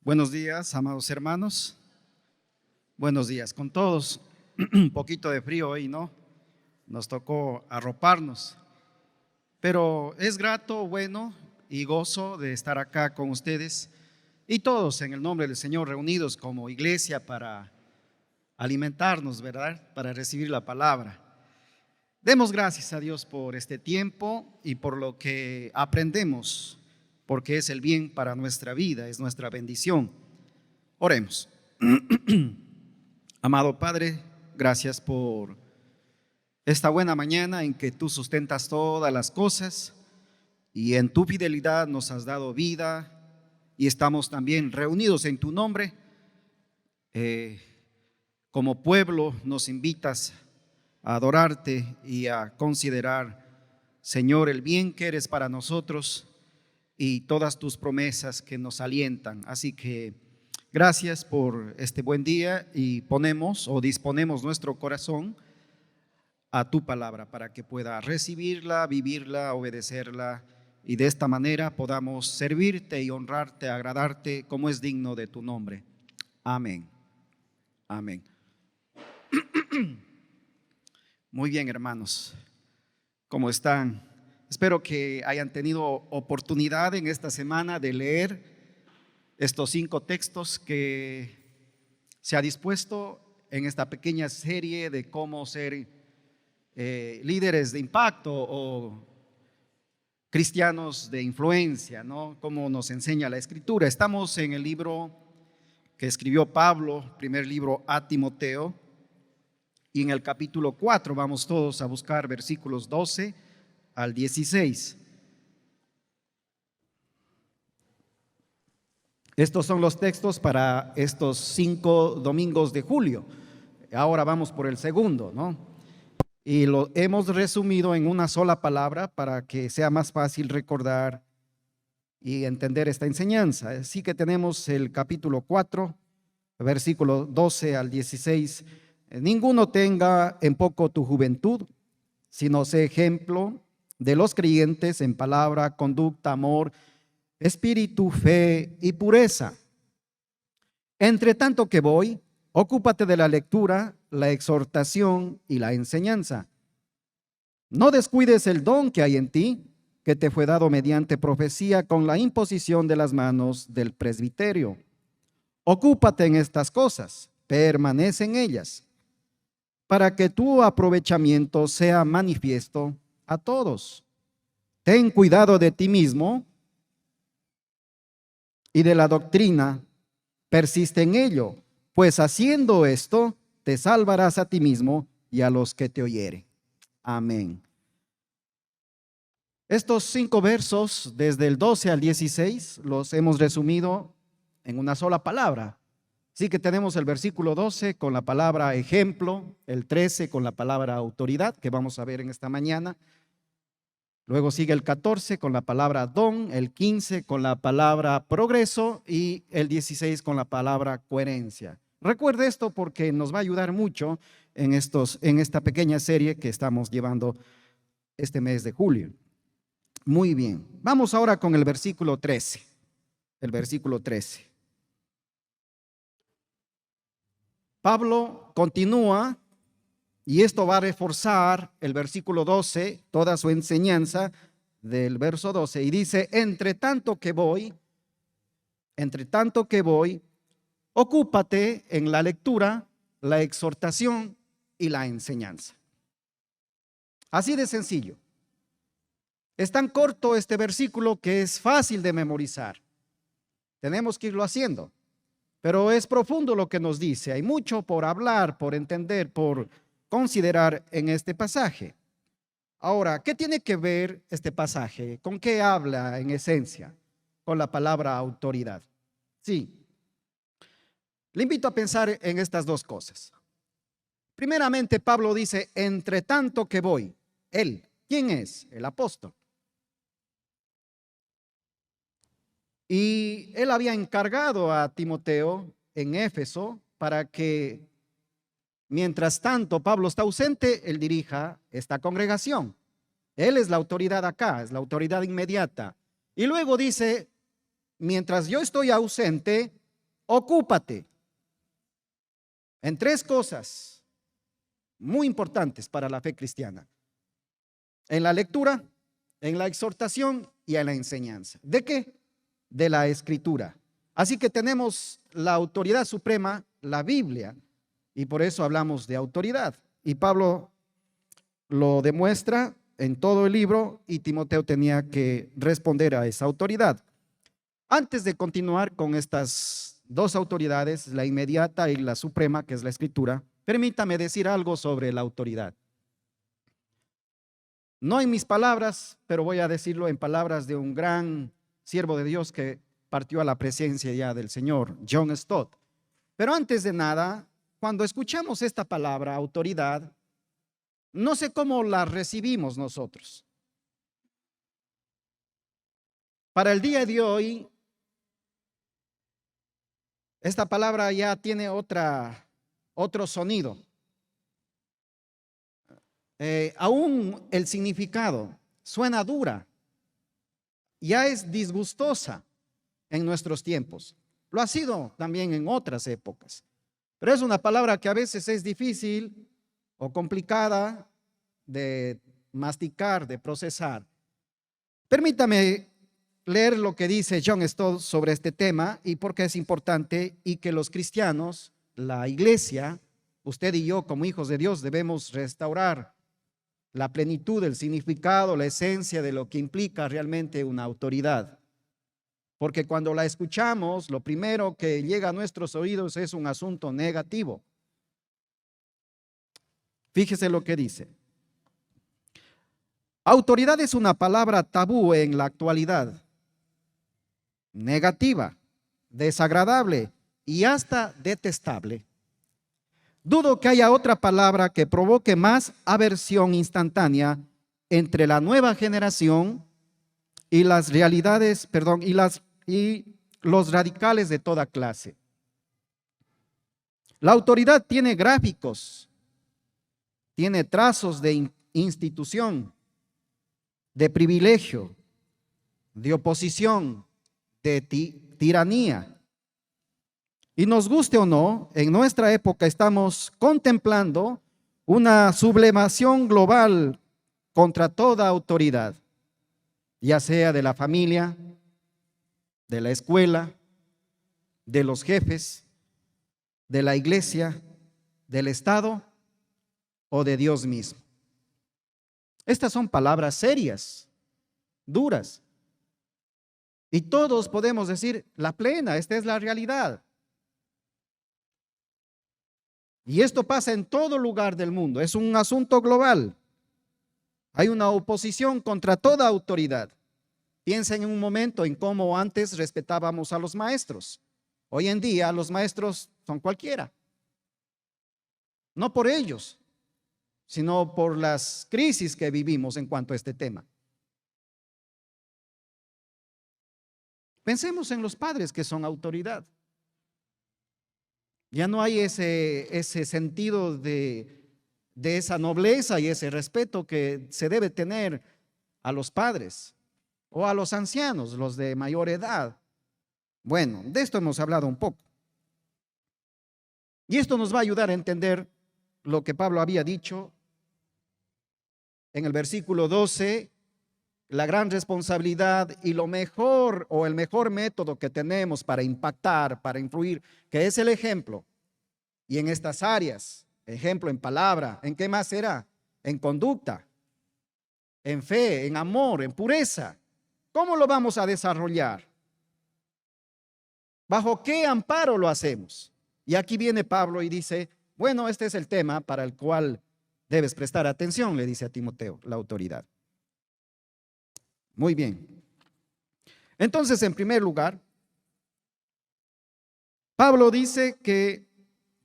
Buenos días, amados hermanos. Buenos días con todos. Un poquito de frío hoy, ¿no? Nos tocó arroparnos. Pero es grato, bueno y gozo de estar acá con ustedes y todos en el nombre del Señor reunidos como iglesia para alimentarnos, ¿verdad? Para recibir la palabra. Demos gracias a Dios por este tiempo y por lo que aprendemos, porque es el bien para nuestra vida, es nuestra bendición. Oremos. Amado Padre, gracias por esta buena mañana en que tú sustentas todas las cosas y en tu fidelidad nos has dado vida y estamos también reunidos en tu nombre. Como pueblo nos invitas a adorarte y a considerar, Señor, el bien que eres para nosotros y todas tus promesas que nos alientan. Así que gracias por este buen día y ponemos o disponemos nuestro corazón a tu palabra para que pueda recibirla, vivirla, obedecerla y de esta manera podamos servirte y honrarte, agradarte como es digno de tu nombre. Amén. Amén. Muy bien, hermanos. ¿Cómo están? Espero que hayan tenido oportunidad en esta semana de leer estos 5 textos que se ha dispuesto en esta pequeña serie de cómo ser líderes de impacto o cristianos de influencia, ¿no? Como nos enseña la Escritura. Estamos en el libro que escribió Pablo, primer libro a Timoteo, y en el capítulo 4 vamos todos a buscar versículos 12 al 16. Estos son los textos para estos 5 domingos de julio. Ahora vamos por el segundo, ¿no? Y lo hemos resumido en una sola palabra para que sea más fácil recordar y entender esta enseñanza. Así que tenemos el capítulo 4, versículo 12 al 16. Ninguno tenga en poco tu juventud, sino sé ejemplo de los creyentes en palabra, conducta, amor, espíritu, fe y pureza. Entre tanto que voy, ocúpate de la lectura, la exhortación y la enseñanza. No descuides el don que hay en ti, que te fue dado mediante profecía con la imposición de las manos del presbiterio. Ocúpate en estas cosas, permanece en ellas, para que tu aprovechamiento sea manifiesto a todos. Ten cuidado de ti mismo y de la doctrina, persiste en ello, pues haciendo esto te salvarás a ti mismo y a los que te oyeren. Amén. Estos 5 versos, desde el 12 al 16, los hemos resumido en una sola palabra. Así que tenemos el versículo 12 con la palabra ejemplo, el 13 con la palabra autoridad, que vamos a ver en esta mañana. Luego sigue el 14 con la palabra don, el 15 con la palabra progreso y el 16 con la palabra coherencia. Recuerde esto porque nos va a ayudar mucho en esta pequeña serie que estamos llevando este mes de julio. Muy bien, vamos ahora con el versículo 13. El versículo 13. Pablo continúa y esto va a reforzar el versículo 12, toda su enseñanza del verso 12, y dice, entre tanto que voy, ocúpate en la lectura, la exhortación y la enseñanza. Así de sencillo. Es tan corto este versículo que es fácil de memorizar. Tenemos que irlo haciendo, pero es profundo lo que nos dice. Hay mucho por hablar, por entender, por considerar en este pasaje. Ahora, ¿qué tiene que ver este pasaje? ¿Con qué habla en esencia? Con la palabra autoridad. Sí. Le invito a pensar en estas dos cosas. Primeramente, Pablo dice, entre tanto que voy. Él, ¿quién es? El apóstol. Y él había encargado a Timoteo en Éfeso para que mientras tanto Pablo está ausente, él dirija esta congregación. Él es la autoridad acá, es la autoridad inmediata. Y luego dice, mientras yo estoy ausente, ocúpate en tres cosas muy importantes para la fe cristiana: en la lectura, en la exhortación y en la enseñanza. ¿De qué? De la Escritura. Así que tenemos la autoridad suprema, la Biblia, y por eso hablamos de autoridad. Y Pablo lo demuestra en todo el libro, y Timoteo tenía que responder a esa autoridad. Antes de continuar con estas dos autoridades, la inmediata y la suprema, que es la Escritura, permítame decir algo sobre la autoridad. No en mis palabras, pero voy a decirlo en palabras de un gran siervo de Dios que partió a la presencia ya del Señor, John Stott. Pero antes de nada, cuando escuchamos esta palabra, autoridad, no sé cómo la recibimos nosotros. Para el día de hoy, esta palabra ya tiene otro sonido. Aún el significado suena dura, ya es disgustosa en nuestros tiempos. Lo ha sido también en otras épocas, pero es una palabra que a veces es difícil o complicada de masticar, de procesar. Permítame leer lo que dice John Stott sobre este tema y por qué es importante, y que los cristianos, la iglesia, usted y yo como hijos de Dios, debemos restaurar la plenitud, el significado, la esencia de lo que implica realmente una autoridad. Porque cuando la escuchamos, lo primero que llega a nuestros oídos es un asunto negativo. Fíjese lo que dice. Autoridad es una palabra tabú en la actualidad, negativa, desagradable y hasta detestable. Dudo que haya otra palabra que provoque más aversión instantánea entre la nueva generación y las realidades, y los radicales de toda clase. La autoridad tiene gráficos, tiene trazos de institución, de privilegio, de oposición, de tiranía. Y nos guste o no, en nuestra época estamos contemplando una sublevación global contra toda autoridad, ya sea de la familia, de la escuela, de los jefes, de la iglesia, del Estado o de Dios mismo. Estas son palabras serias, duras. Y todos podemos decir la plena, esta es la realidad. Y esto pasa en todo lugar del mundo, es un asunto global. Hay una oposición contra toda autoridad. Piensen en un momento en cómo antes respetábamos a los maestros. Hoy en día los maestros son cualquiera. No por ellos, sino por las crisis que vivimos en cuanto a este tema. Pensemos en los padres que son autoridad. Ya no hay ese sentido de esa nobleza y ese respeto que se debe tener a los padres o a los ancianos, los de mayor edad. Bueno, de esto hemos hablado un poco. Y esto nos va a ayudar a entender lo que Pablo había dicho en el versículo 12, la gran responsabilidad y lo mejor o el mejor método que tenemos para impactar, para influir, que es el ejemplo. Y en estas áreas, ejemplo en palabra, ¿en qué más será? En conducta, en fe, en amor, en pureza. ¿Cómo lo vamos a desarrollar? ¿Bajo qué amparo lo hacemos? Y aquí viene Pablo y dice, bueno, este es el tema para el cual debes prestar atención, le dice a Timoteo, la autoridad. Muy bien. Entonces, en primer lugar, Pablo dice que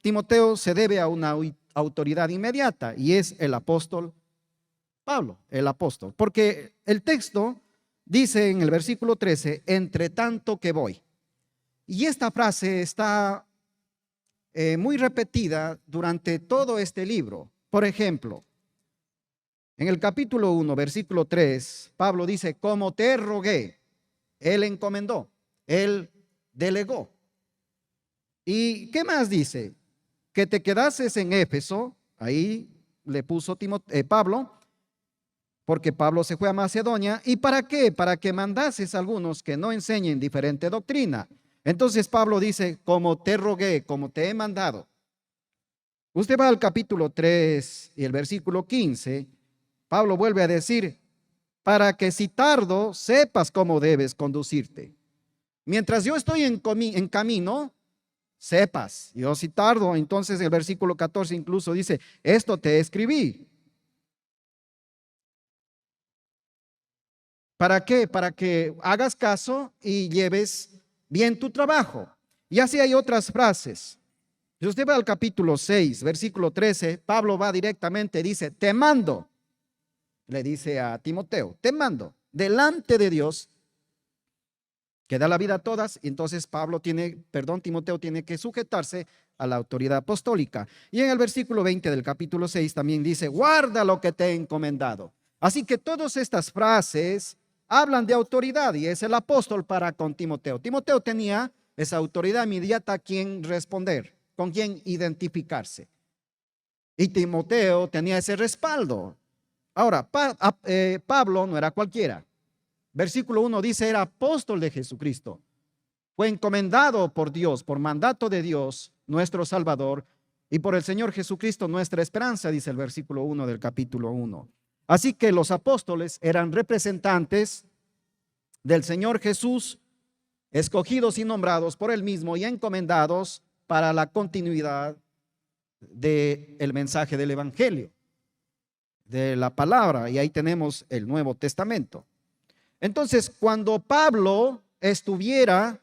Timoteo se debe a una autoridad inmediata y es el apóstol Pablo, el apóstol. Porque el texto dice en el versículo 13, entre tanto que voy. Y esta frase está muy repetida durante todo este libro. Por ejemplo, en el capítulo 1, versículo 3, Pablo dice, como te rogué, él encomendó, él delegó. ¿Y qué más dice? Que te quedases en Éfeso, ahí le puso Pablo, porque Pablo se fue a Macedonia. ¿Y para qué? Para que mandases a algunos que no enseñen diferente doctrina. Entonces Pablo dice, como te rogué, como te he mandado. Usted va al capítulo 3 y el versículo 15, Pablo vuelve a decir, para que si tardo, sepas cómo debes conducirte. Mientras yo estoy en camino, sepas. Yo si tardo, entonces el versículo 14 incluso dice, esto te escribí. ¿Para qué? Para que hagas caso y lleves bien tu trabajo. Y así hay otras frases. Si usted va al capítulo 6, versículo 13, Pablo va directamente, dice, te mando, le dice a Timoteo, te mando delante de Dios, que da la vida a todas. Y entonces Timoteo tiene que sujetarse a la autoridad apostólica. Y en el versículo 20 del capítulo 6 también dice, guarda lo que te he encomendado. Así que todas estas frases hablan de autoridad y es el apóstol para con Timoteo. Timoteo tenía esa autoridad inmediata a quien responder, con quien identificarse. Y Timoteo tenía ese respaldo. Ahora, Pablo no era cualquiera. Versículo 1 dice, era apóstol de Jesucristo. Fue encomendado por Dios, por mandato de Dios, nuestro Salvador, y por el Señor Jesucristo, nuestra esperanza, dice el versículo 1 del capítulo 1. Así que los apóstoles eran representantes del Señor Jesús, escogidos y nombrados por él mismo y encomendados para la continuidad del mensaje del Evangelio, de la palabra. Y ahí tenemos el Nuevo Testamento. Entonces, cuando Pablo estuviera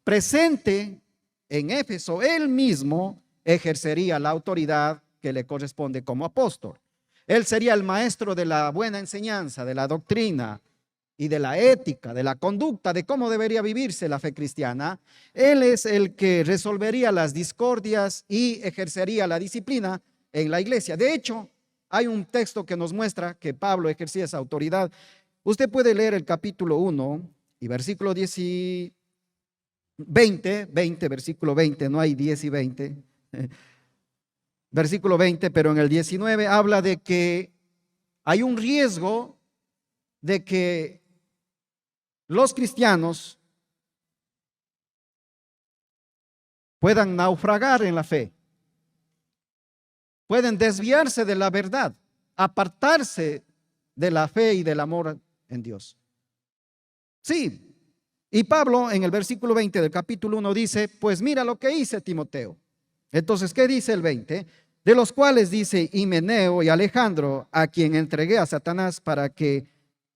presente en Éfeso, él mismo ejercería la autoridad que le corresponde como apóstol. Él sería el maestro de la buena enseñanza, de la doctrina y de la ética, de la conducta, de cómo debería vivirse la fe cristiana. Él es el que resolvería las discordias y ejercería la disciplina en la iglesia. De hecho, hay un texto que nos muestra que Pablo ejercía esa autoridad. Usted puede leer el capítulo 1 y versículo 10 y 20, versículo 20, no hay 10 y 20. Versículo 20, pero en el 19 habla de que hay un riesgo de que los cristianos puedan naufragar en la fe, pueden desviarse de la verdad, apartarse de la fe y del amor en Dios. Sí, y Pablo en el versículo 20 del capítulo 1 dice, pues mira lo que hice, Timoteo. Entonces, ¿qué dice el 20? De los cuales dice Himeneo y Alejandro, a quien entregué a Satanás para que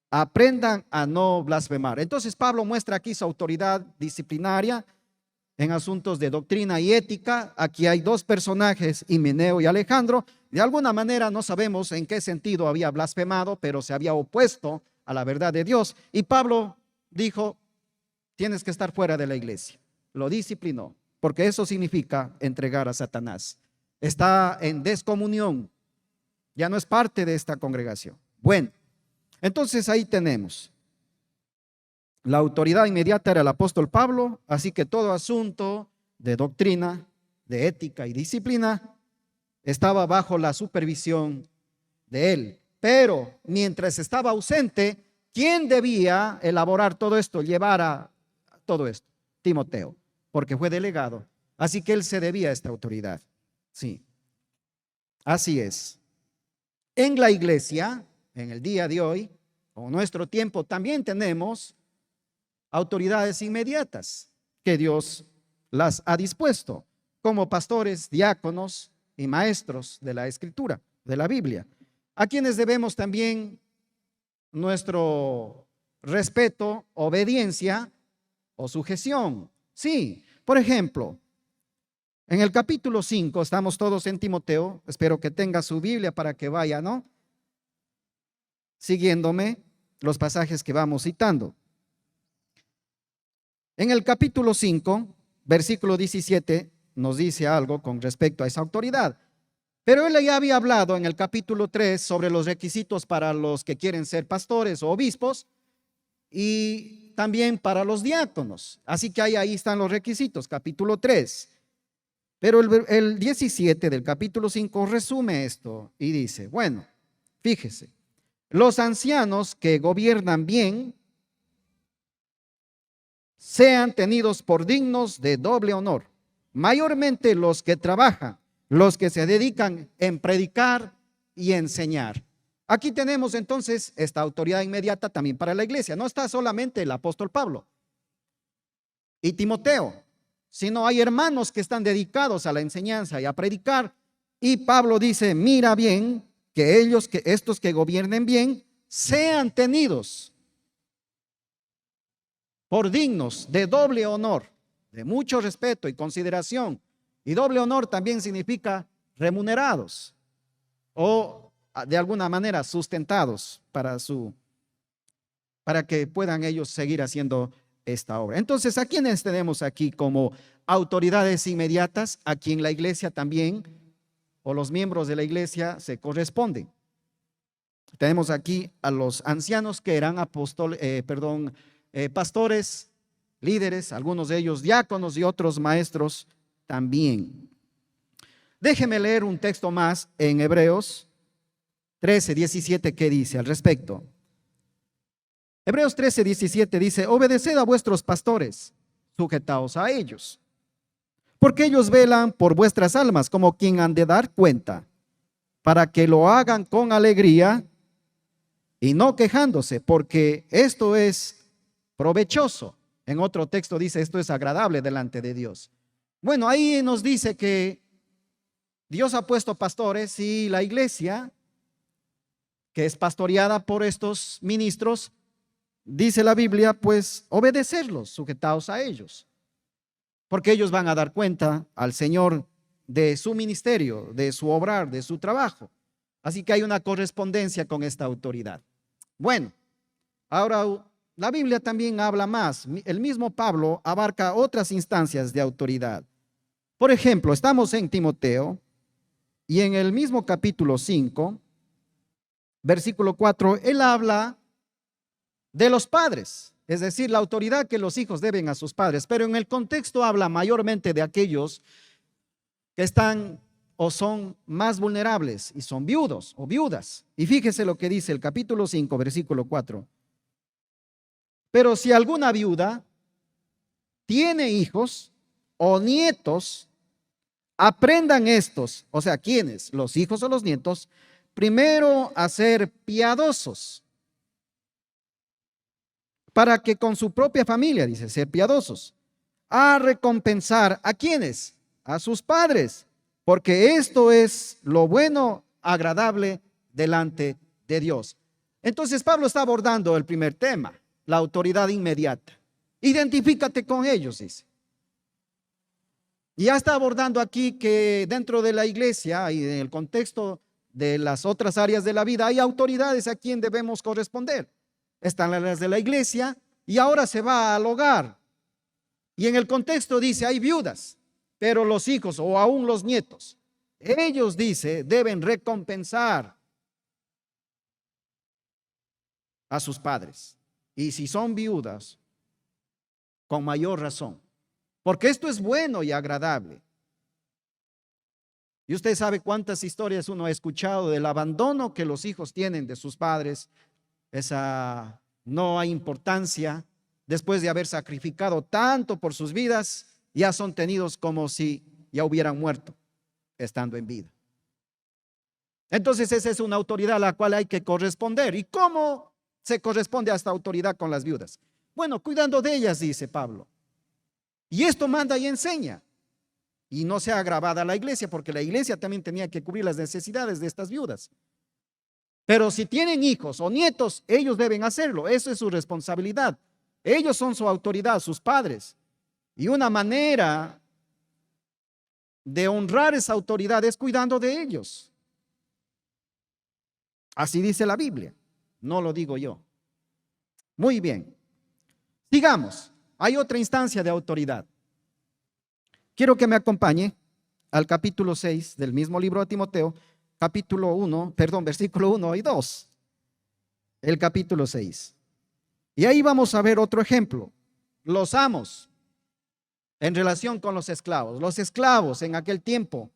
aprendan a no blasfemar. Entonces Pablo muestra aquí su autoridad disciplinaria en asuntos de doctrina y ética. Aquí hay dos personajes, Himeneo y Alejandro. De alguna manera no sabemos en qué sentido había blasfemado, pero se había opuesto a la verdad de Dios. Y Pablo dijo, tienes que estar fuera de la iglesia. Lo disciplinó, porque eso significa entregar a Satanás. Está en descomunión, ya no es parte de esta congregación. Bueno, entonces ahí tenemos. La autoridad inmediata era el apóstol Pablo, así que todo asunto de doctrina, de ética y disciplina estaba bajo la supervisión de él. Pero mientras estaba ausente, ¿quién debía elaborar todo esto, llevar a todo esto? Timoteo, porque fue delegado. Así que él se debía a esta autoridad. Sí, así es. En la iglesia, en el día de hoy, o nuestro tiempo, también tenemos autoridades inmediatas que Dios las ha dispuesto como pastores, diáconos y maestros de la Escritura, de la Biblia, a quienes debemos también nuestro respeto, obediencia o sujeción. Sí, por ejemplo, en el capítulo 5, estamos todos en Timoteo, espero que tenga su Biblia para que vaya, ¿no? Siguiéndome los pasajes que vamos citando. En el capítulo 5, versículo 17, nos dice algo con respecto a esa autoridad. Pero él ya había hablado en el capítulo 3 sobre los requisitos para los que quieren ser pastores o obispos, y también para los diáconos. Así que ahí están los requisitos, capítulo 3. Pero el 17 del capítulo 5 resume esto y dice, bueno, fíjese, los ancianos que gobiernan bien sean tenidos por dignos de doble honor, mayormente los que trabajan, los que se dedican en predicar y enseñar. Aquí tenemos entonces esta autoridad inmediata también para la iglesia. No está solamente el apóstol Pablo y Timoteo, sino hay hermanos que están dedicados a la enseñanza y a predicar. Y Pablo dice, mira bien, que estos que gobiernen bien, sean tenidos por dignos de doble honor, de mucho respeto y consideración. Y doble honor también significa remunerados o de alguna manera sustentados para que puedan ellos seguir haciendo esta obra. Entonces, ¿a quiénes tenemos aquí como autoridades inmediatas? A quien la iglesia también, o los miembros de la iglesia, se corresponden. Tenemos aquí a los ancianos que eran pastores, líderes, algunos de ellos diáconos y otros maestros también. Déjeme leer un texto más en Hebreos 13:17 que dice al respecto. Hebreos 13:17 dice, obedeced a vuestros pastores, sujetaos a ellos, porque ellos velan por vuestras almas como quien han de dar cuenta, para que lo hagan con alegría y no quejándose, porque esto es provechoso. En otro texto dice, esto es agradable delante de Dios. Bueno, ahí nos dice que Dios ha puesto pastores y la iglesia, que es pastoreada por estos ministros, dice la Biblia, pues obedecerlos, sujetaos a ellos, porque ellos van a dar cuenta al Señor de su ministerio, de su obrar, de su trabajo. Así que hay una correspondencia con esta autoridad. Bueno, ahora la Biblia también habla más. El mismo Pablo abarca otras instancias de autoridad. Por ejemplo, estamos en Timoteo y en el mismo capítulo 5, versículo 4, él habla de los padres, es decir, la autoridad que los hijos deben a sus padres, pero en el contexto habla mayormente de aquellos que están o son más vulnerables y son viudos o viudas. Y fíjese lo que dice el capítulo 5, versículo 4. Pero si alguna viuda tiene hijos o nietos, aprendan estos, o sea, ¿quiénes? Los hijos o los nietos, primero a ser piadosos, para que con su propia familia, dice, ser piadosos, a recompensar ¿a quiénes? A sus padres, porque esto es lo bueno, agradable delante de Dios. Entonces Pablo está abordando el primer tema, la autoridad inmediata. Identifícate con ellos, dice. Y ya está abordando aquí que dentro de la iglesia y en el contexto de las otras áreas de la vida hay autoridades a quien debemos corresponder. Están las de la iglesia y ahora se va al hogar. Y en el contexto dice, hay viudas, pero los hijos o aún los nietos, ellos, dice, deben recompensar a sus padres. Y si son viudas, con mayor razón, porque esto es bueno y agradable. Y usted sabe cuántas historias uno ha escuchado del abandono que los hijos tienen de sus padres, esa no hay importancia, después de haber sacrificado tanto por sus vidas, ya son tenidos como si ya hubieran muerto estando en vida. Entonces esa es una autoridad a la cual hay que corresponder. ¿Y cómo se corresponde a esta autoridad con las viudas? Bueno, cuidando de ellas, dice Pablo. Y esto manda y enseña. Y no sea agravada la iglesia, porque la iglesia también tenía que cubrir las necesidades de estas viudas. Pero si tienen hijos o nietos, ellos deben hacerlo. Eso es su responsabilidad. Ellos son su autoridad, sus padres. Y una manera de honrar esa autoridad es cuidando de ellos. Así dice la Biblia. No lo digo yo. Muy bien. Sigamos. Hay otra instancia de autoridad. Quiero que me acompañe al capítulo 6 del mismo libro de Timoteo, versículo 1 y 2. El capítulo 6. Y ahí vamos a ver otro ejemplo. Los amos en relación con los esclavos. Los esclavos en aquel tiempo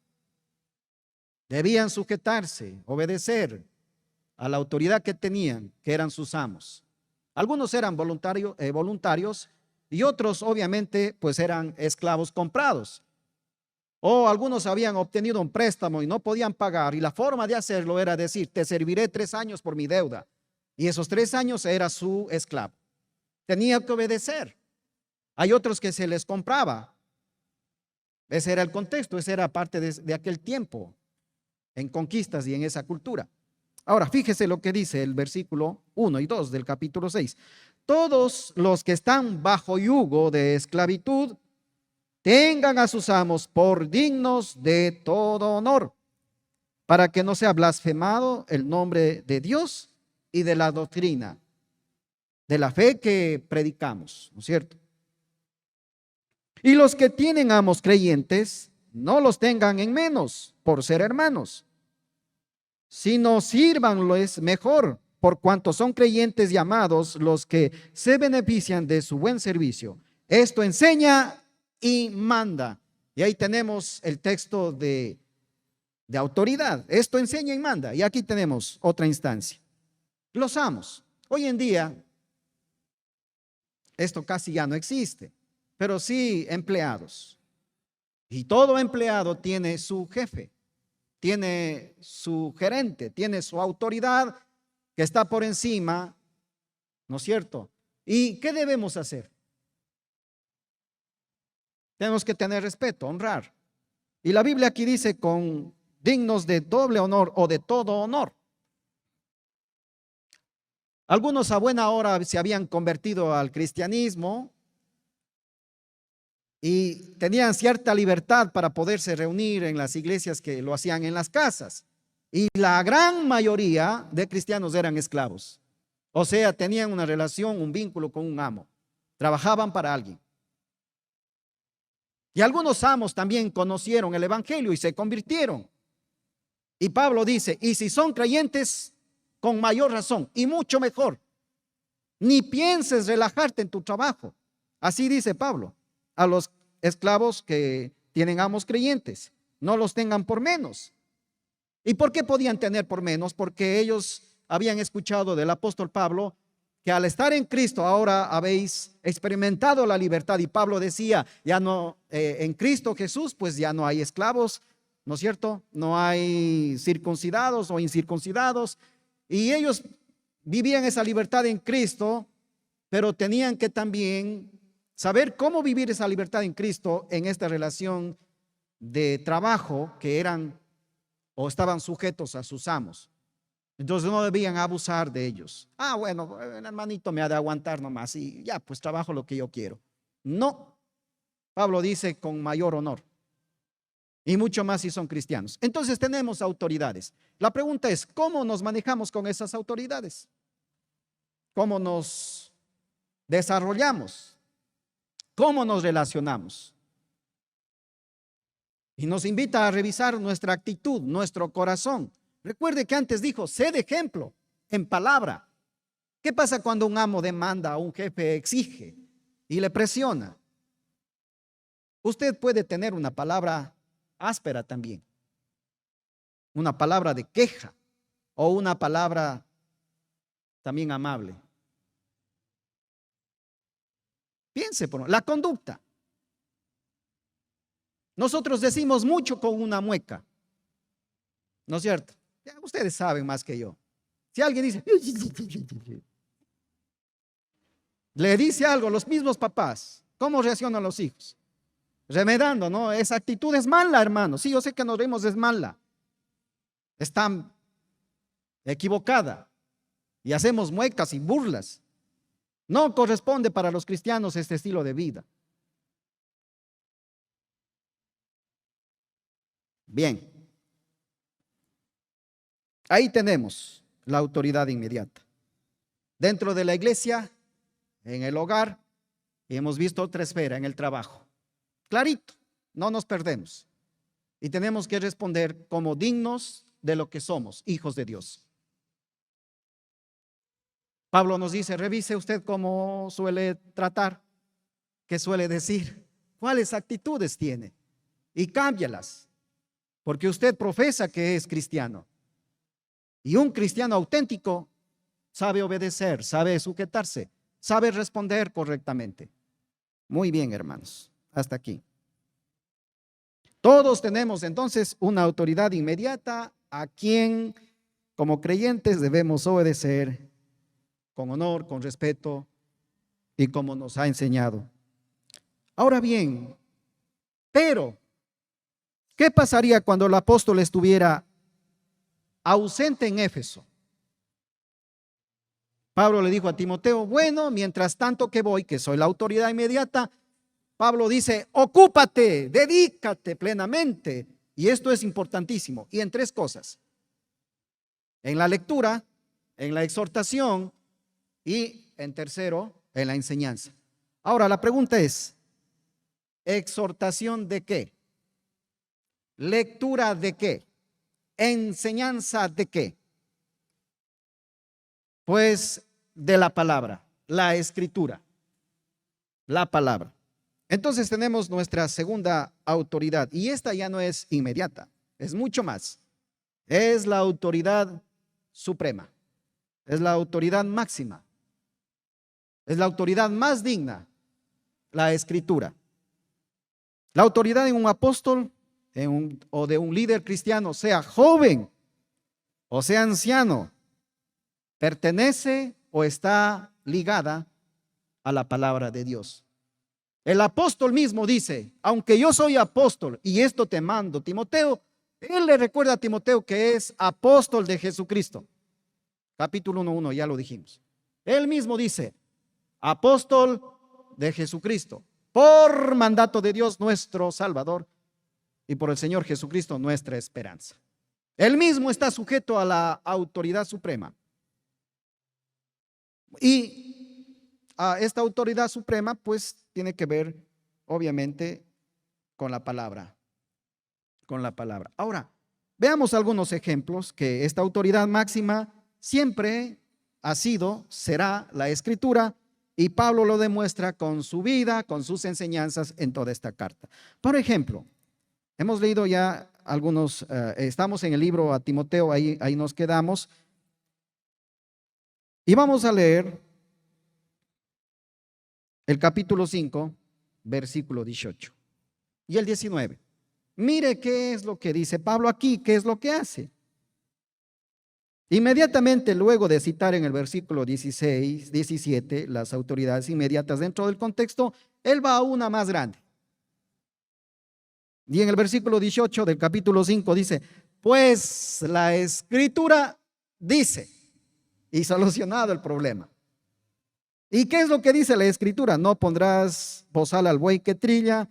debían sujetarse, obedecer a la autoridad que tenían, que eran sus amos. Algunos eran voluntarios y otros obviamente pues eran esclavos comprados. O algunos habían obtenido un préstamo y no podían pagar, y la forma de hacerlo era decir: te serviré 3 años por mi deuda. Y esos 3 años era su esclavo. Tenía que obedecer. Hay otros que se les compraba. Ese era el contexto, esa era parte de aquel tiempo, en conquistas y en esa cultura. Ahora, fíjese lo que dice el versículo 1 y 2 del capítulo 6. Todos los que están bajo yugo de esclavitud tengan a sus amos por dignos de todo honor, para que no sea blasfemado el nombre de Dios y de la doctrina, de la fe que predicamos, ¿no es cierto? Y los que tienen amos creyentes, no los tengan en menos por ser hermanos, sino sírvanles mejor, por cuanto son creyentes y amados los que se benefician de su buen servicio. Esto enseña y manda. Y ahí tenemos el texto de autoridad. Esto enseña y manda. Y aquí tenemos otra instancia. Los amos. Hoy en día, esto casi ya no existe, pero sí empleados. Y todo empleado tiene su jefe, tiene su gerente, tiene su autoridad que está por encima, ¿no es cierto? ¿Y qué debemos hacer? Tenemos que tener respeto, honrar. Y la Biblia aquí dice: con dignos de doble honor o de todo honor. Algunos a buena hora se habían convertido al cristianismo y tenían cierta libertad para poderse reunir en las iglesias que lo hacían en las casas. Y la gran mayoría de cristianos eran esclavos. O sea, tenían una relación, un vínculo con un amo. Trabajaban para alguien. Y algunos amos también conocieron el evangelio y se convirtieron. Y Pablo dice: y si son creyentes, con mayor razón y mucho mejor. Ni pienses relajarte en tu trabajo. Así dice Pablo a los esclavos que tienen amos creyentes: no los tengan por menos. ¿Y por qué podían tener por menos? Porque ellos habían escuchado del apóstol Pablo que al estar en Cristo ahora habéis experimentado la libertad. Y Pablo decía: ya no, en Cristo Jesús pues ya no hay esclavos, ¿no es cierto? No hay circuncidados o incircuncidados. Y ellos vivían esa libertad en Cristo, pero tenían que también saber cómo vivir esa libertad en Cristo en esta relación de trabajo que eran o estaban sujetos a sus amos. Entonces no debían abusar de ellos. Bueno, el hermanito me ha de aguantar nomás y ya, pues trabajo lo que yo quiero. No, Pablo dice: con mayor honor. Y mucho más si son cristianos. Entonces tenemos autoridades. La pregunta es: ¿cómo nos manejamos con esas autoridades? ¿Cómo nos desarrollamos? ¿Cómo nos relacionamos? Y nos invita a revisar nuestra actitud, nuestro corazón. Recuerde que antes dijo: sed ejemplo en palabra. ¿Qué pasa cuando un amo demanda, a un jefe exige y le presiona? Usted puede tener una palabra áspera también, una palabra de queja o una palabra también amable. Piense por la conducta. Nosotros decimos mucho con una mueca, ¿no es cierto? Ya ustedes saben más que yo. Si alguien dice, le dice algo, los mismos papás, ¿cómo reaccionan los hijos? Remedando, ¿no? Esa actitud es mala, hermano. Sí, yo sé que nos reímos, es mala. Está equivocada. Y hacemos muecas y burlas. No corresponde para los cristianos este estilo de vida. Bien. Ahí tenemos la autoridad inmediata. Dentro de la iglesia, en el hogar, y hemos visto otra esfera, en el trabajo. Clarito, no nos perdemos. Y tenemos que responder como dignos de lo que somos, hijos de Dios. Pablo nos dice, revise usted cómo suele tratar, qué suele decir, cuáles actitudes tiene y cámbialas, porque usted profesa que es cristiano. Y un cristiano auténtico sabe obedecer, sabe sujetarse, sabe responder correctamente. Muy bien, hermanos, hasta aquí. Todos tenemos entonces una autoridad inmediata a quien como creyentes debemos obedecer con honor, con respeto y como nos ha enseñado. Ahora bien, pero, ¿qué pasaría cuando el apóstol estuviera ausente en Éfeso? Pablo le dijo a Timoteo, bueno, mientras tanto que voy, que soy la autoridad inmediata, Pablo dice, ocúpate, dedícate plenamente. Y esto es importantísimo. Y en tres cosas. En la lectura, en la exhortación y en tercero, en la enseñanza. Ahora, la pregunta es, ¿exhortación de qué? ¿Lectura de qué? ¿Enseñanza de qué? Pues de la palabra, la escritura, la palabra. Entonces tenemos nuestra segunda autoridad y esta ya no es inmediata, es mucho más. Es la autoridad suprema, es la autoridad máxima, es la autoridad más digna, la escritura. La autoridad en un apóstol o de un líder cristiano, sea joven o sea anciano, pertenece o está ligada a la palabra de Dios. El apóstol mismo dice, aunque yo soy apóstol y esto te mando, Timoteo, él le recuerda a Timoteo que es apóstol de Jesucristo. Capítulo 1:1, ya lo dijimos. Él mismo dice, apóstol de Jesucristo, por mandato de Dios nuestro Salvador y por el Señor Jesucristo nuestra esperanza. Él mismo está sujeto a la autoridad suprema. Y a esta autoridad suprema pues tiene que ver obviamente con la palabra, Ahora, veamos algunos ejemplos que esta autoridad máxima siempre ha sido, será la escritura y Pablo lo demuestra con su vida, con sus enseñanzas en toda esta carta. Por ejemplo, hemos leído ya algunos, estamos en el libro a Timoteo, ahí nos quedamos y vamos a leer el capítulo 5, versículo 18 y el 19. Mire qué es lo que dice Pablo aquí, qué es lo que hace. Inmediatamente luego de citar en el versículo 16, 17 las autoridades inmediatas dentro del contexto, él va a una más grande. Y en el versículo 18 del capítulo 5 dice, pues la escritura dice, y solucionado el problema. ¿Y qué es lo que dice la escritura? No pondrás bozal al buey que trilla,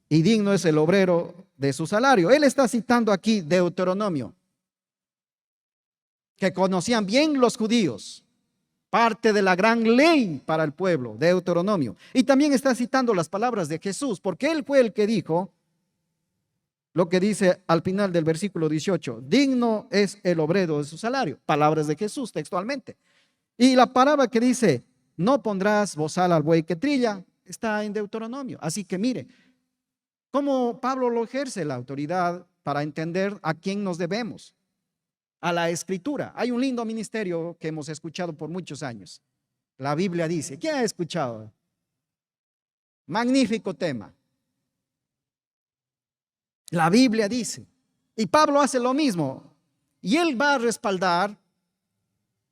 y digno es el obrero de su salario. Él está citando aquí Deuteronomio, que conocían bien los judíos, parte de la gran ley para el pueblo, Deuteronomio. Y también está citando las palabras de Jesús, porque él fue el que dijo lo que dice al final del versículo 18, digno es el obrero de su salario. Palabras de Jesús textualmente. Y la palabra que dice, no pondrás bozal al buey que trilla, está en Deuteronomio. Así que mire, cómo Pablo lo ejerce la autoridad para entender a quién nos debemos, a la escritura. Hay un lindo ministerio que hemos escuchado por muchos años. La Biblia dice, ¿quién ha escuchado? Magnífico tema. La Biblia dice, y Pablo hace lo mismo, y él va a respaldar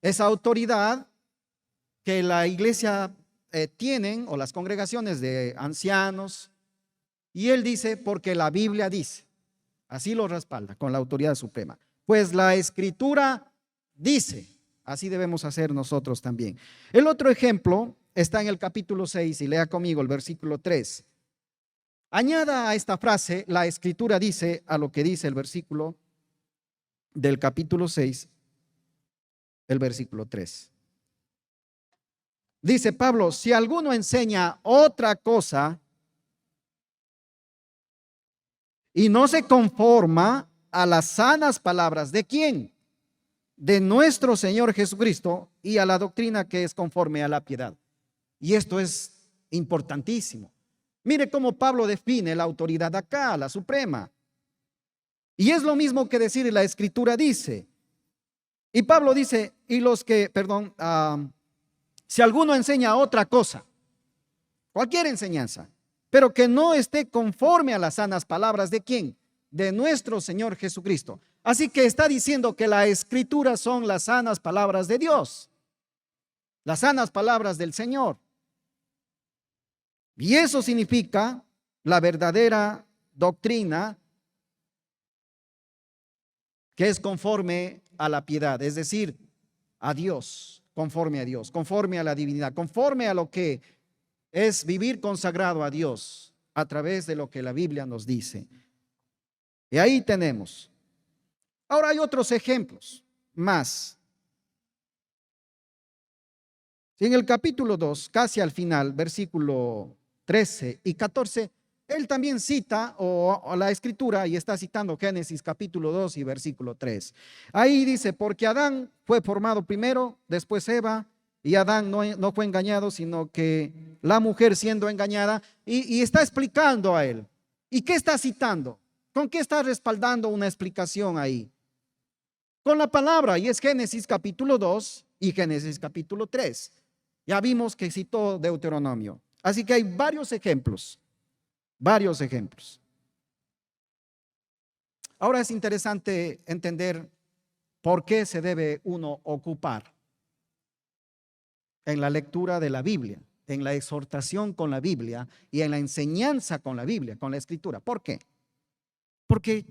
esa autoridad que la iglesia tienen, o las congregaciones de ancianos, y él dice, porque la Biblia dice, así lo respalda con la autoridad suprema. Pues la escritura dice, así debemos hacer nosotros también. El otro ejemplo está en el capítulo 6 y lea conmigo el versículo 3. Añada a esta frase, la escritura dice, a lo que dice el versículo del capítulo 6, el versículo 3. Dice Pablo, si alguno enseña otra cosa y no se conforma a las sanas palabras, ¿de quién? de nuestro Señor Jesucristo y a la doctrina que es conforme a la piedad. Y esto es importantísimo. Mire cómo Pablo define la autoridad acá, la suprema. Y es lo mismo que decir la Escritura dice. Y Pablo dice, si alguno enseña otra cosa, cualquier enseñanza, pero que no esté conforme a las sanas palabras ¿de quién? De nuestro Señor Jesucristo. Así que está diciendo que la Escritura son las sanas palabras de Dios, las sanas palabras del Señor. Y eso significa la verdadera doctrina que es conforme a la piedad, es decir, a Dios, conforme a Dios, conforme a la divinidad, conforme a lo que es vivir consagrado a Dios a través de lo que la Biblia nos dice. Y ahí tenemos. Ahora hay otros ejemplos más. En el capítulo 2, casi al final, versículo 13 y 14, él también cita o la Escritura y está citando Génesis capítulo 2 y versículo 3. Ahí dice, porque Adán fue formado primero, después Eva, y Adán no fue engañado, sino que la mujer siendo engañada, y está explicando a él. ¿Y qué está citando? ¿Con qué está respaldando una explicación ahí? Con la palabra, y es Génesis capítulo 2 y Génesis capítulo 3. Ya vimos que citó Deuteronomio. Así que hay varios ejemplos. Varios ejemplos. Ahora es interesante entender por qué se debe uno ocupar en la lectura de la Biblia, en la exhortación con la Biblia y en la enseñanza con la Biblia, con la Escritura. ¿Por qué? Porque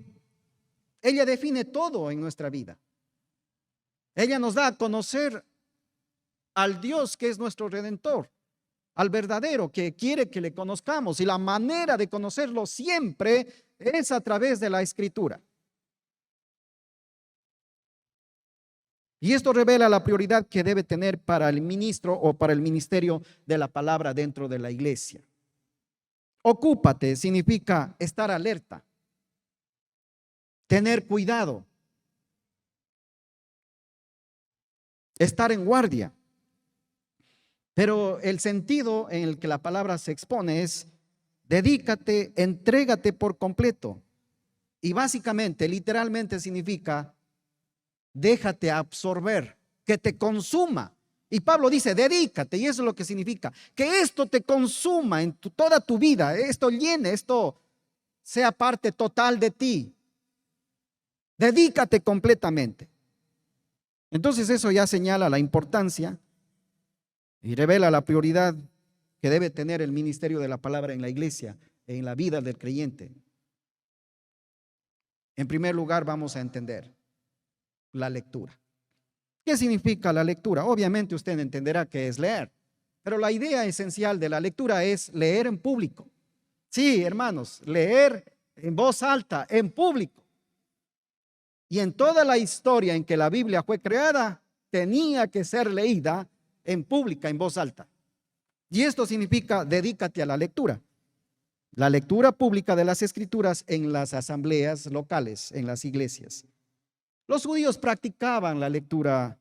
ella define todo en nuestra vida. Ella nos da a conocer al Dios que es nuestro Redentor, al verdadero que quiere que le conozcamos, y la manera de conocerlo siempre es a través de la Escritura. Y esto revela la prioridad que debe tener para el ministro o para el ministerio de la palabra dentro de la iglesia. Ocúpate significa estar alerta, tener cuidado, estar en guardia. Pero el sentido en el que la palabra se expone es dedícate, entrégate por completo. Y básicamente, literalmente significa déjate absorber, que te consuma. Y Pablo dice, dedícate, y eso es lo que significa, que esto te consuma en toda tu vida, esto llene, esto sea parte total de ti. Dedícate completamente. Entonces eso ya señala la importancia y revela la prioridad que debe tener el ministerio de la palabra en la iglesia, en la vida del creyente. En primer lugar, vamos a entender la lectura. ¿Qué significa la lectura? Obviamente usted entenderá que es leer, pero la idea esencial de la lectura es leer en público. Sí, hermanos, leer en voz alta, en público. Y en toda la historia en que la Biblia fue creada, tenía que ser leída en pública, en voz alta. Y esto significa dedícate a la lectura. La lectura pública de las Escrituras en las asambleas locales, en las iglesias. Los judíos practicaban la lectura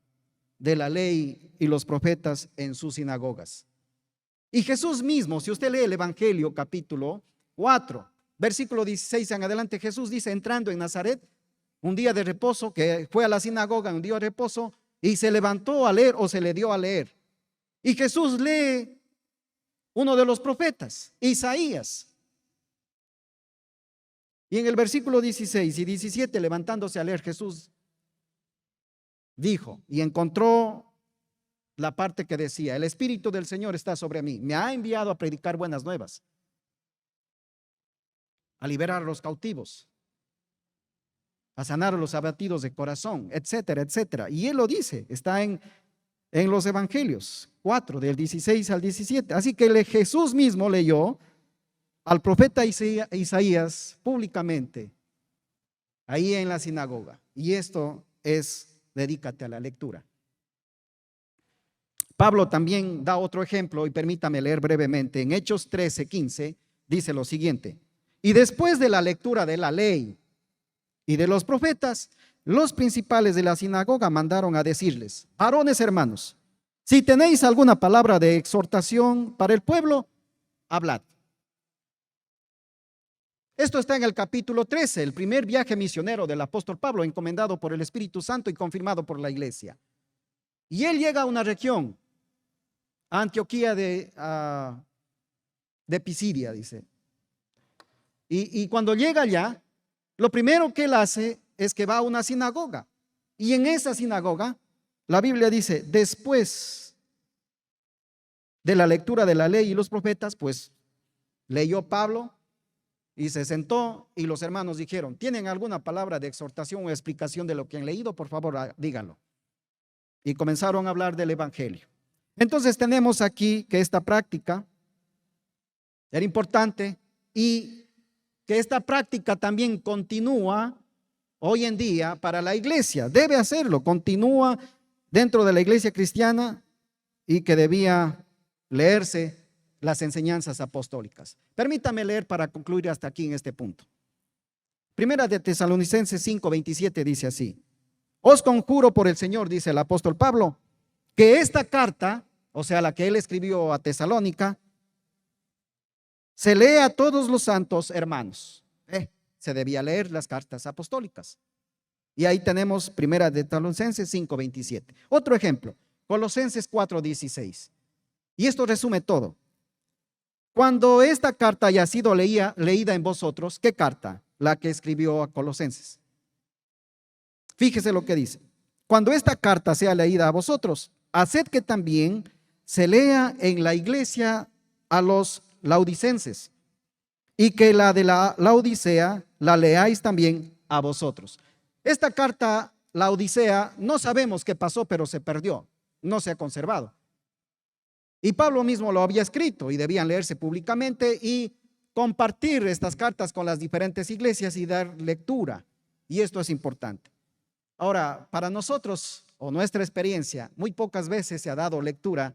de la ley y los profetas en sus sinagogas. Y Jesús mismo, si usted lee el Evangelio capítulo 4, versículo 16 en adelante, Jesús dice, entrando en Nazaret, un día de reposo, que fue a la sinagoga, un día de reposo, y se levantó a leer o se le dio a leer. Y Jesús lee uno de los profetas, Isaías. Y en el versículo 16 y 17, levantándose a leer, Jesús dijo y encontró la parte que decía, el Espíritu del Señor está sobre mí, me ha enviado a predicar buenas nuevas, a liberar a los cautivos, a sanar a los abatidos de corazón, etcétera, etcétera. Y él lo dice, está en los Evangelios 4, del 16 al 17. Así que Jesús mismo leyó al profeta Isaías públicamente, ahí en la sinagoga. Y esto es, dedícate a la lectura. Pablo también da otro ejemplo, y permítame leer brevemente. En Hechos 13:15 dice lo siguiente: y después de la lectura de la ley y de los profetas, los principales de la sinagoga mandaron a decirles: varones hermanos, si tenéis alguna palabra de exhortación para el pueblo, hablad. Esto está en el capítulo 13, el primer viaje misionero del apóstol Pablo, encomendado por el Espíritu Santo y confirmado por la iglesia. Y él llega a una región, a Antioquía de Pisidia, dice. Y cuando llega allá, lo primero que él hace es que va a una sinagoga. Y en esa sinagoga, la Biblia dice, después de la lectura de la ley y los profetas, pues leyó Pablo y se sentó, y los hermanos dijeron: ¿tienen alguna palabra de exhortación o explicación de lo que han leído? Por favor, díganlo. Y comenzaron a hablar del evangelio. Entonces tenemos aquí que esta práctica era importante y que esta práctica también continúa hoy en día para la iglesia. Debe hacerlo, continúa dentro de la iglesia cristiana, y que debía leerse las enseñanzas apostólicas. Permítame leer para concluir hasta aquí en este punto. Primera de Tesalonicenses 5:27 dice así: os conjuro por el Señor, dice el apóstol Pablo, que esta carta, o sea, la que él escribió a Tesalónica, se lea a todos los santos hermanos. Se debía leer las cartas apostólicas. Y ahí tenemos Primera de Tesalonicenses 5:27. Otro ejemplo, Colosenses 4:16. Y esto resume todo. Cuando esta carta haya sido leída en vosotros, ¿qué carta? La que escribió a Colosenses. Fíjese lo que dice: cuando esta carta sea leída a vosotros, haced que también se lea en la iglesia a los laodicenses, y que la de la Laodicea la leáis también a vosotros. Esta carta, la Odisea, no sabemos qué pasó, pero se perdió, no se ha conservado. Y Pablo mismo lo había escrito, y debían leerse públicamente y compartir estas cartas con las diferentes iglesias y dar lectura. Y esto es importante. Ahora, para nosotros, o nuestra experiencia, muy pocas veces se ha dado lectura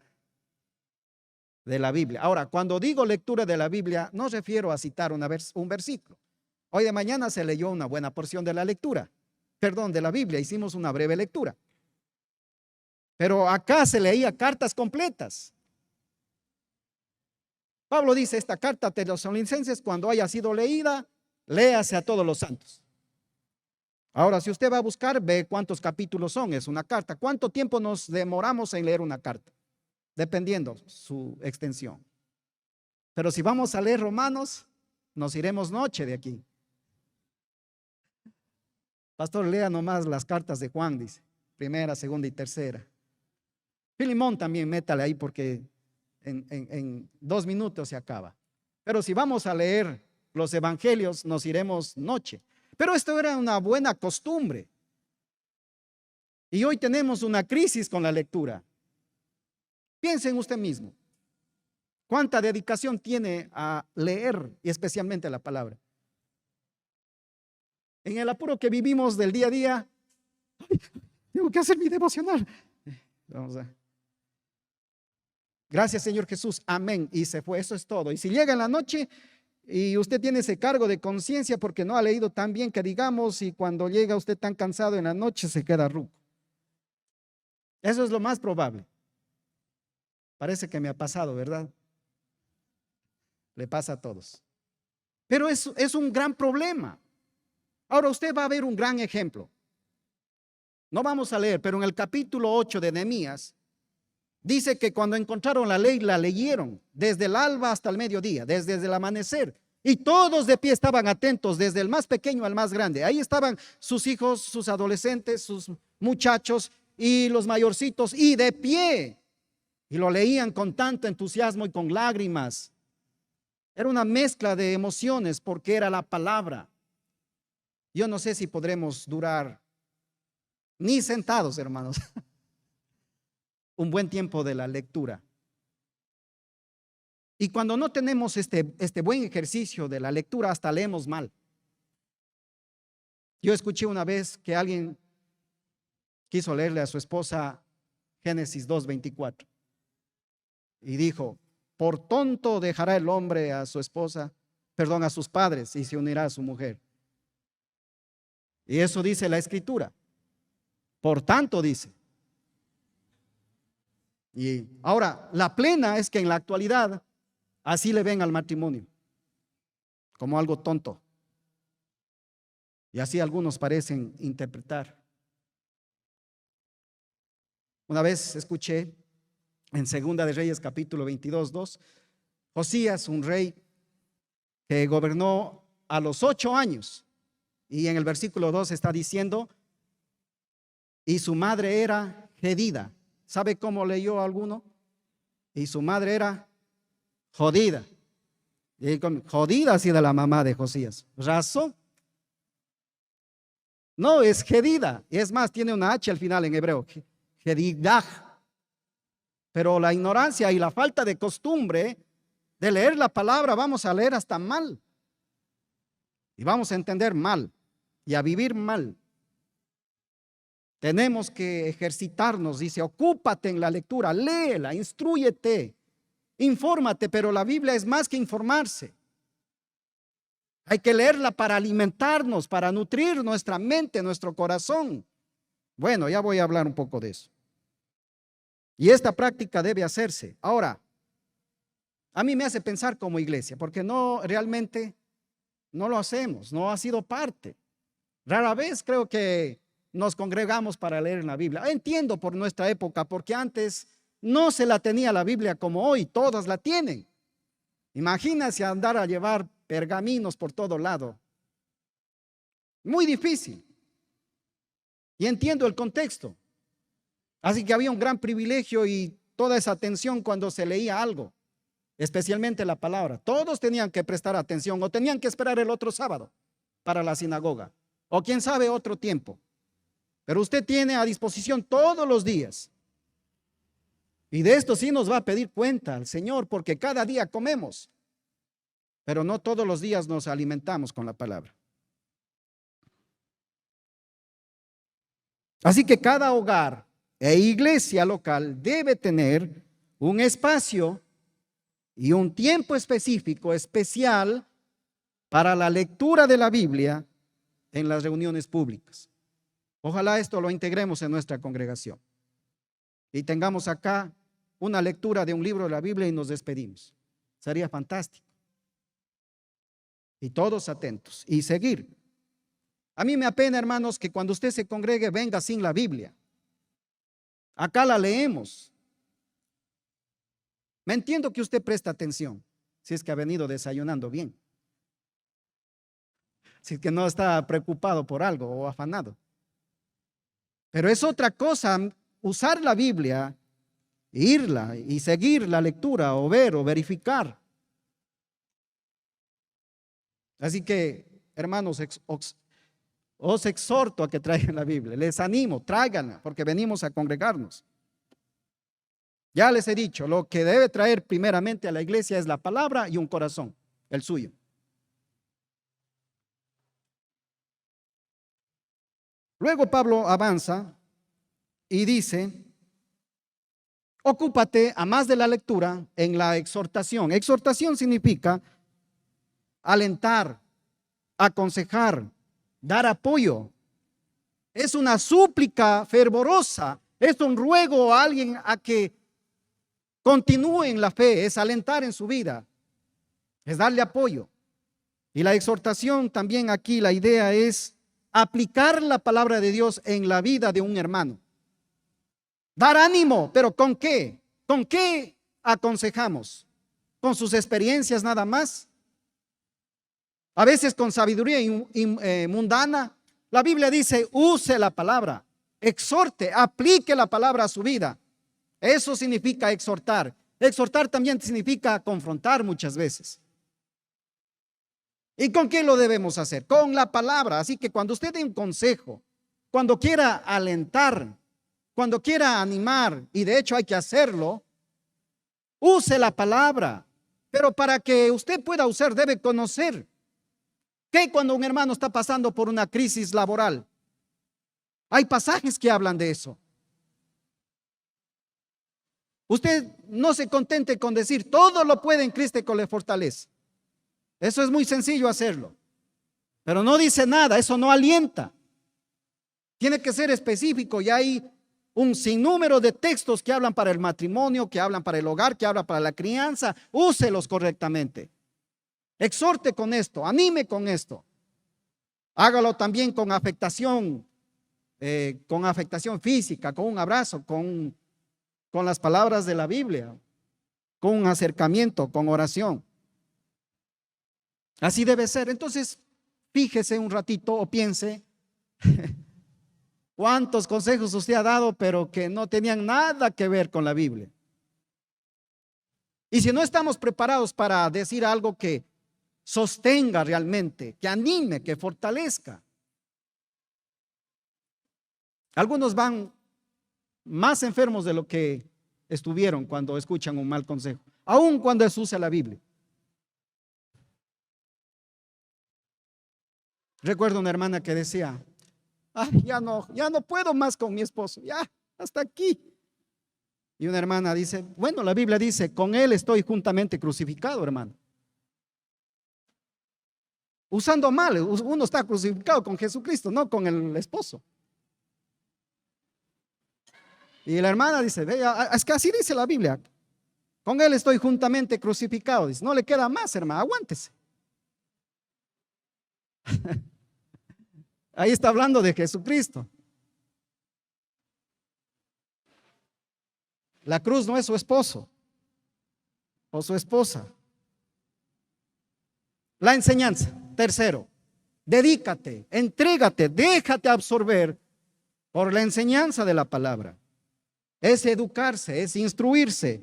de la Biblia. Ahora, cuando digo lectura de la Biblia, no refiero a citar un versículo. Hoy de mañana se leyó una buena porción de la lectura, de la Biblia, hicimos una breve lectura. Pero acá se leía cartas completas. Pablo dice: esta carta a Tesalonicenses, cuando haya sido leída, léase a todos los santos. Ahora, si usted va a buscar, ve cuántos capítulos son, es una carta. ¿Cuánto tiempo nos demoramos en leer una carta? Dependiendo su extensión. Pero si vamos a leer Romanos, nos iremos noche de aquí. Pastor, lea nomás las cartas de Juan, dice, primera, segunda y tercera. Filemón también métale ahí, porque en 2 minutos se acaba. Pero si vamos a leer los evangelios, nos iremos noche. Pero esto era una buena costumbre. Y hoy tenemos una crisis con la lectura. Piense en usted mismo. ¿Cuánta dedicación tiene a leer, y especialmente la palabra? En el apuro que vivimos del día a día, tengo que hacer mi devocional. Vamos a. Gracias, Señor Jesús, amén. Y se fue, eso es todo. Y si llega en la noche y usted tiene ese cargo de conciencia porque no ha leído tan bien que digamos, y cuando llega usted tan cansado en la noche se queda ruco. Eso es lo más probable. Parece que me ha pasado, ¿verdad? Le pasa a todos. Pero es un gran problema. Ahora usted va a ver un gran ejemplo. No vamos a leer, pero en el capítulo 8 de Nehemías dice que cuando encontraron la ley, la leyeron desde el alba hasta el mediodía, desde el amanecer. Y todos de pie estaban atentos, desde el más pequeño al más grande. Ahí estaban sus hijos, sus adolescentes, sus muchachos y los mayorcitos, y de pie. Y lo leían con tanto entusiasmo y con lágrimas. Era una mezcla de emociones porque era la palabra. Yo no sé si podremos durar, ni sentados, hermanos, un buen tiempo de la lectura. Y cuando no tenemos este buen ejercicio de la lectura, hasta leemos mal. Yo escuché una vez que alguien quiso leerle a su esposa Génesis 2:24 y dijo: por tonto dejará el hombre a su esposa, a sus padres, y se unirá a su mujer. Y eso dice la escritura. Por tanto, dice. Y ahora, la plena es que en la actualidad así le ven al matrimonio, como algo tonto. Y así algunos parecen interpretar. Una vez escuché en Segunda de Reyes capítulo 22:2, Josías, un rey que gobernó a los 8 años, y en el versículo 2 está diciendo, y su madre era Gedida. ¿Sabe cómo leyó alguno? Y su madre era jodida. Y jodida ha sido la mamá de Josías. ¿Razón? No, es Gedida. Y es más, tiene una H al final en hebreo. Gedidah. Pero la ignorancia y la falta de costumbre de leer la palabra, vamos a leer hasta mal. Y vamos a entender mal. Y a vivir mal. Tenemos que ejercitarnos, dice, ocúpate en la lectura, léela, instrúyete, infórmate, pero la Biblia es más que informarse. Hay que leerla para alimentarnos, para nutrir nuestra mente, nuestro corazón. Bueno, ya voy a hablar un poco de eso. Y esta práctica debe hacerse. Ahora, a mí me hace pensar como iglesia, porque no, realmente no lo hacemos, no ha sido parte. Rara vez creo que nos congregamos para leer la Biblia. Entiendo por nuestra época, porque antes no se la tenía la Biblia como hoy, todas la tienen. Imagínense andar a llevar pergaminos por todo lado. Muy difícil. Y entiendo el contexto. Así que había un gran privilegio y toda esa atención cuando se leía algo, especialmente la palabra. Todos tenían que prestar atención o tenían que esperar el otro sábado para la sinagoga. O quién sabe otro tiempo. Pero usted tiene a disposición todos los días. Y de esto sí nos va a pedir cuenta al Señor, porque cada día comemos. Pero no todos los días nos alimentamos con la palabra. Así que cada hogar e iglesia local debe tener un espacio y un tiempo específico, especial, para la lectura de la Biblia en las reuniones públicas. Ojalá esto lo integremos en nuestra congregación y tengamos acá una lectura de un libro de la Biblia y nos despedimos. Sería fantástico. Y todos atentos y seguir. A mí me apena, hermanos, que cuando usted se congregue venga sin la Biblia. Acá la leemos. Me entiendo que usted presta atención, si es que ha venido desayunando bien. Si es que no está preocupado por algo o afanado. Pero es otra cosa usar la Biblia, irla y seguir la lectura o ver o verificar. Así que, hermanos, os exhorto a que traigan la Biblia. Les animo, tráiganla, porque venimos a congregarnos. Ya les he dicho, lo que debe traer primeramente a la iglesia es la palabra y un corazón, el suyo. Luego Pablo avanza y dice, ocúpate, a más de la lectura, en la exhortación. Exhortación significa alentar, aconsejar, dar apoyo. Es una súplica fervorosa, es un ruego a alguien a que continúe en la fe, es alentar en su vida, es darle apoyo. Y la exhortación también aquí, la idea es aplicar la palabra de Dios en la vida de un hermano. Dar ánimo, pero ¿con qué? ¿Con qué aconsejamos? ¿Con sus experiencias nada más? A veces con sabiduría mundana. La Biblia dice, use la palabra, exhorte, aplique la palabra a su vida. Eso significa exhortar. Exhortar también significa confrontar muchas veces. ¿Y con qué lo debemos hacer? Con la palabra. Así que cuando usted dé un consejo, cuando quiera alentar, cuando quiera animar, y de hecho hay que hacerlo, use la palabra. Pero para que usted pueda usar, debe conocer. ¿Qué cuando un hermano está pasando por una crisis laboral? Hay pasajes que hablan de eso. Usted no se contente con decir, todo lo puede en Cristo que le fortalece. Eso es muy sencillo hacerlo. Pero no dice nada, eso no alienta. Tiene que ser específico. Y hay un sinnúmero de textos que hablan para el matrimonio, que hablan para el hogar, que hablan para la crianza. Úselos correctamente. Exhorte con esto, anime con esto. Hágalo también con afectación física, con un abrazo, con las palabras de la Biblia, con un acercamiento, con oración. Así debe ser. Entonces, fíjese un ratito o piense cuántos consejos usted ha dado, pero que no tenían nada que ver con la Biblia. Y si no estamos preparados para decir algo que sostenga realmente, que anime, que fortalezca. Algunos van más enfermos de lo que estuvieron cuando escuchan un mal consejo, aun cuando es usa la Biblia. Recuerdo una hermana que decía, ya no puedo más con mi esposo, ya, hasta aquí. Y una hermana dice, bueno, la Biblia dice, con él estoy juntamente crucificado, hermano. Usando mal, uno está crucificado con Jesucristo, no con el esposo. Y la hermana dice, es que así dice la Biblia, con él estoy juntamente crucificado. Dice, no le queda más, hermano, aguántese. Ahí está hablando de Jesucristo. La cruz no es su esposo o su esposa. La enseñanza. Tercero, dedícate, entrégate, déjate absorber por la enseñanza de la palabra. Es educarse, es instruirse,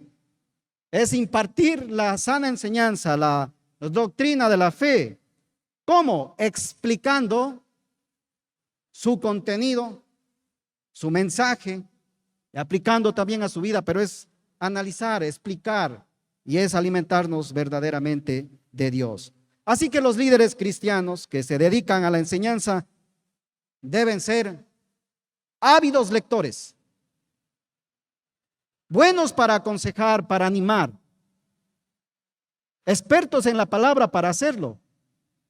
es impartir la sana enseñanza, la doctrina de la fe. ¿Cómo? Explicando su contenido, su mensaje, y aplicando también a su vida, pero es analizar, explicar y es alimentarnos verdaderamente de Dios. Así que los líderes cristianos que se dedican a la enseñanza deben ser ávidos lectores, buenos para aconsejar, para animar, expertos en la palabra para hacerlo,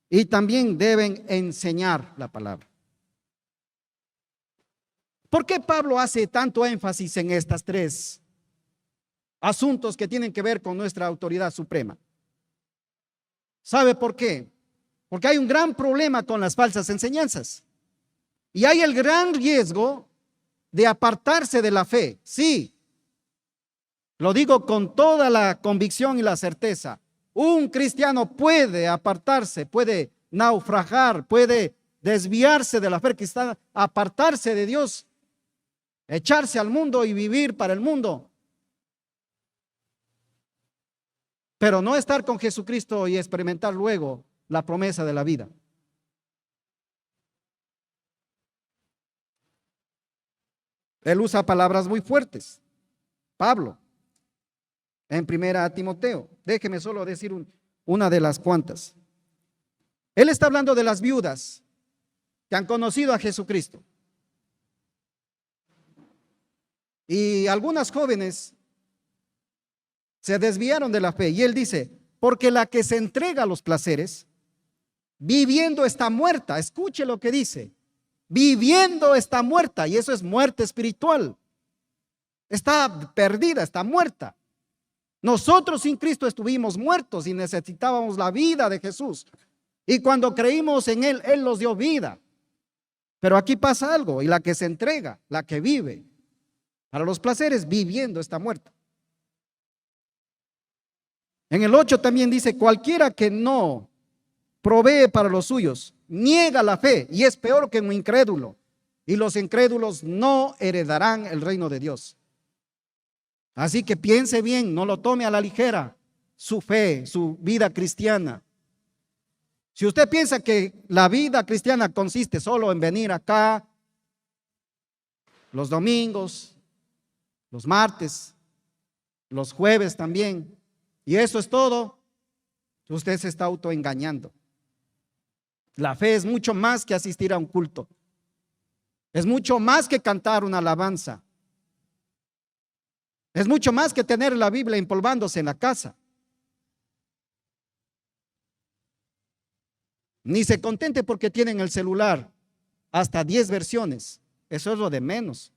y también deben enseñar la palabra. ¿Por qué Pablo hace tanto énfasis en estas tres asuntos que tienen que ver con nuestra autoridad suprema? ¿Sabe por qué? Porque hay un gran problema con las falsas enseñanzas. Y hay el gran riesgo de apartarse de la fe. Sí, lo digo con toda la convicción y la certeza. Un cristiano puede apartarse, puede naufragar, puede desviarse de la fe cristiana, apartarse de Dios, echarse al mundo y vivir para el mundo. Pero no estar con Jesucristo y experimentar luego la promesa de la vida. Él usa palabras muy fuertes. Pablo, en primera Timoteo, déjeme solo decir una de las cuantas. Él está hablando de las viudas que han conocido a Jesucristo. Y algunas jóvenes se desviaron de la fe. Y él dice, porque la que se entrega a los placeres, viviendo está muerta. Escuche lo que dice. Viviendo está muerta. Y eso es muerte espiritual. Está perdida, está muerta. Nosotros sin Cristo estuvimos muertos y necesitábamos la vida de Jesús. Y cuando creímos en Él, Él nos dio vida. Pero aquí pasa algo. Y la que se entrega, la que vive para los placeres, viviendo está muerta. En el 8 también dice, cualquiera que no provee para los suyos, niega la fe y es peor que un incrédulo. Y los incrédulos no heredarán el reino de Dios. Así que piense bien, no lo tome a la ligera su fe, su vida cristiana. Si usted piensa que la vida cristiana consiste solo en venir acá los domingos, los martes, los jueves también, y eso es todo, usted se está autoengañando. La fe es mucho más que asistir a un culto. Es mucho más que cantar una alabanza. Es mucho más que tener la Biblia empolvándose en la casa. Ni se contente porque tienen el celular hasta 10 versiones Eso es lo de menos.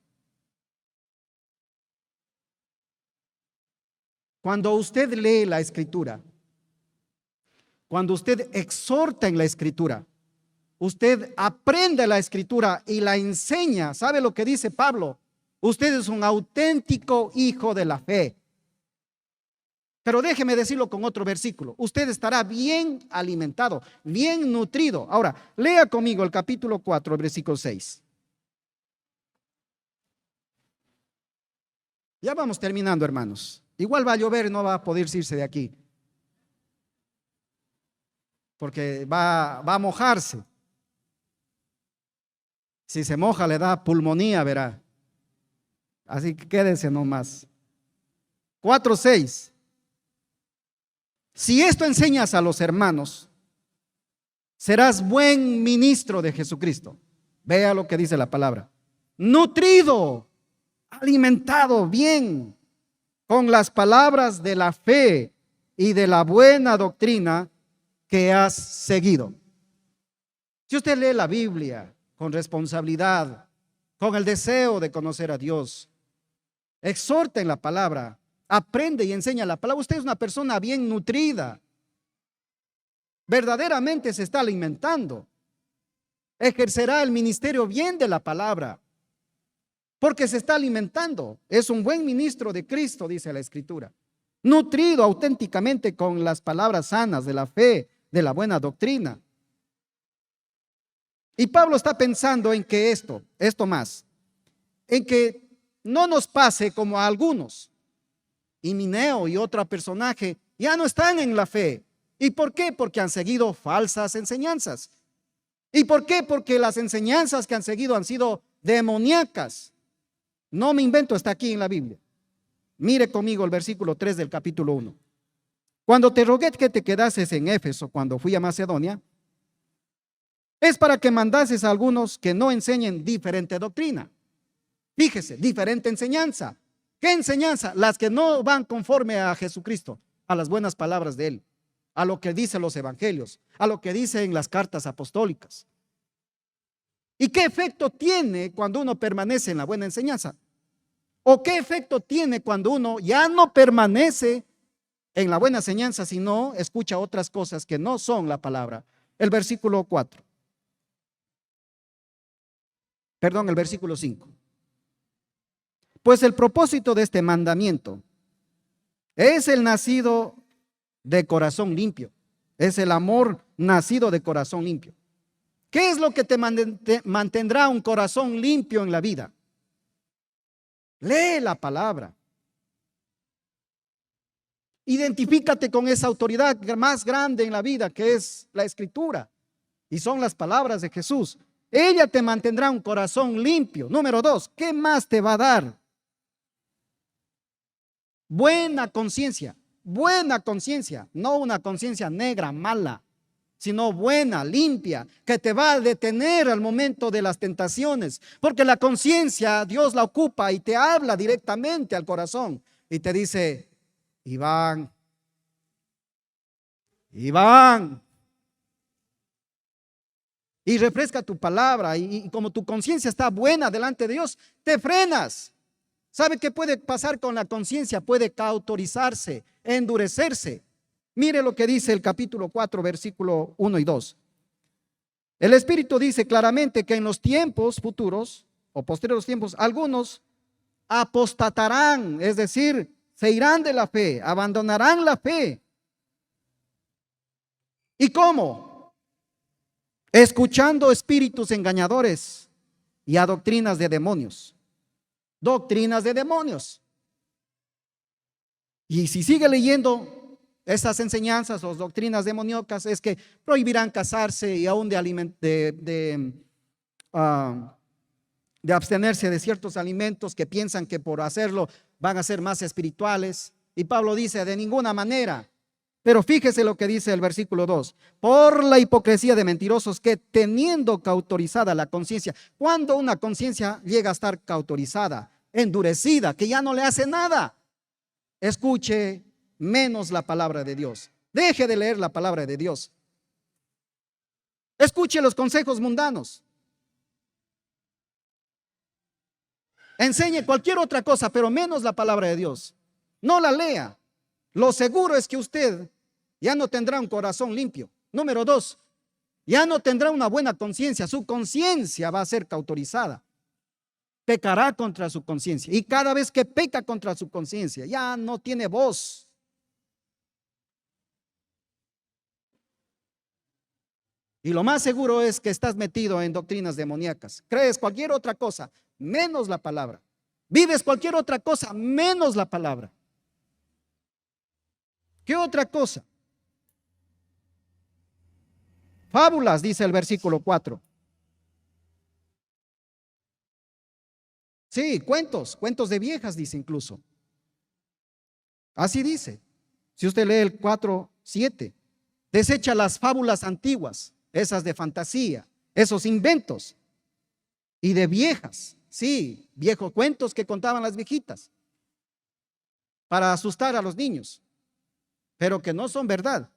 Cuando usted lee la Escritura, cuando usted exhorta en la Escritura, usted aprende la Escritura y la enseña. ¿Sabe lo que dice Pablo? Usted es un auténtico hijo de la fe. Pero déjeme decirlo con otro versículo. Usted estará bien alimentado, bien nutrido. Ahora, lea conmigo el capítulo 4, el versículo 6. Ya vamos terminando, hermanos. Igual va a llover, no va a poder irse de aquí, porque va a mojarse. Si se moja le da pulmonía, verá. Así que quédense nomás. 4:6. Si esto enseñas a los hermanos, serás buen ministro de Jesucristo. Vea lo que dice la palabra. Nutrido, alimentado bien con las palabras de la fe y de la buena doctrina que has seguido. Si usted lee la Biblia con responsabilidad, con el deseo de conocer a Dios, exhorta en la palabra, aprende y enseña la palabra, usted es una persona bien nutrida, verdaderamente se está alimentando, ejercerá el ministerio bien de la palabra, porque se está alimentando. Es un buen ministro de Cristo, dice la Escritura, nutrido auténticamente con las palabras sanas de la fe, de la buena doctrina. Y Pablo está pensando en que esto más, en que no nos pase como a algunos. Himeneo y otro personaje ya no están en la fe. ¿Y por qué? Porque han seguido falsas enseñanzas. ¿Y por qué? Porque las enseñanzas que han seguido han sido demoníacas. No me invento, está aquí en la Biblia. Mire conmigo el versículo 3 del capítulo 1. Cuando te rogué que te quedases en Éfeso cuando fui a Macedonia, es para que mandases a algunos que no enseñen diferente doctrina. Fíjese, diferente enseñanza. ¿Qué enseñanza? Las que no van conforme a Jesucristo, a las buenas palabras de Él, a lo que dicen los evangelios, a lo que dicen las cartas apostólicas. ¿Y qué efecto tiene cuando uno permanece en la buena enseñanza? ¿O qué efecto tiene cuando uno ya no permanece en la buena enseñanza, sino escucha otras cosas que no son la palabra? El versículo 4. Perdón, el versículo 5. Pues el propósito de este mandamiento es el nacido de corazón limpio, es el amor nacido de corazón limpio. ¿Qué es lo que te mantendrá un corazón limpio en la vida? Lee la palabra. Identifícate con esa autoridad más grande en la vida, que es la Escritura, y son las palabras de Jesús. Ella te mantendrá un corazón limpio. Número 2, ¿qué más te va a dar? Buena conciencia, no una conciencia negra, mala, sino buena, limpia, que te va a detener al momento de las tentaciones, porque la conciencia Dios la ocupa y te habla directamente al corazón y te dice: Iván, y refresca tu palabra, y como tu conciencia está buena delante de Dios, te frenas. ¿Sabe qué puede pasar con la conciencia? Puede cauterizarse, endurecerse. Mire lo que dice el capítulo 4, versículo 1 y 2. El Espíritu dice claramente que en los tiempos futuros o posteriores tiempos, algunos apostatarán, es decir, se irán de la fe, abandonarán la fe. ¿Y cómo? Escuchando espíritus engañadores y a doctrinas de demonios. Doctrinas de demonios. Y si sigue leyendo esas enseñanzas o doctrinas demoníacas, es que prohibirán casarse y aún de abstenerse de ciertos alimentos, que piensan que por hacerlo van a ser más espirituales. Y Pablo dice: de ninguna manera. Pero fíjese lo que dice el versículo 2. Por la hipocresía de mentirosos que, teniendo cauterizada la conciencia. Cuando una conciencia llega a estar cauterizada, endurecida, que ya no le hace nada, escuche menos la palabra de Dios. Deje de leer la palabra de Dios. Escuche los consejos mundanos. Enseñe cualquier otra cosa, pero menos la palabra de Dios. No la lea. Lo seguro es que usted ya no tendrá un corazón limpio. Número 2, ya no tendrá una buena conciencia. Su conciencia va a ser cauterizada. Pecará contra su conciencia. Y cada vez que peca contra su conciencia, ya no tiene voz. Y lo más seguro es que estás metido en doctrinas demoníacas. Crees cualquier otra cosa, menos la palabra. Vives cualquier otra cosa, menos la palabra. ¿Qué otra cosa? Fábulas, dice el versículo 4. Sí, cuentos de viejas, dice incluso. Así dice. Si usted lee el 4:7, desecha las fábulas antiguas, esas de fantasía, esos inventos, y de viejas, sí, viejos cuentos que contaban las viejitas para asustar a los niños, pero que no son verdad.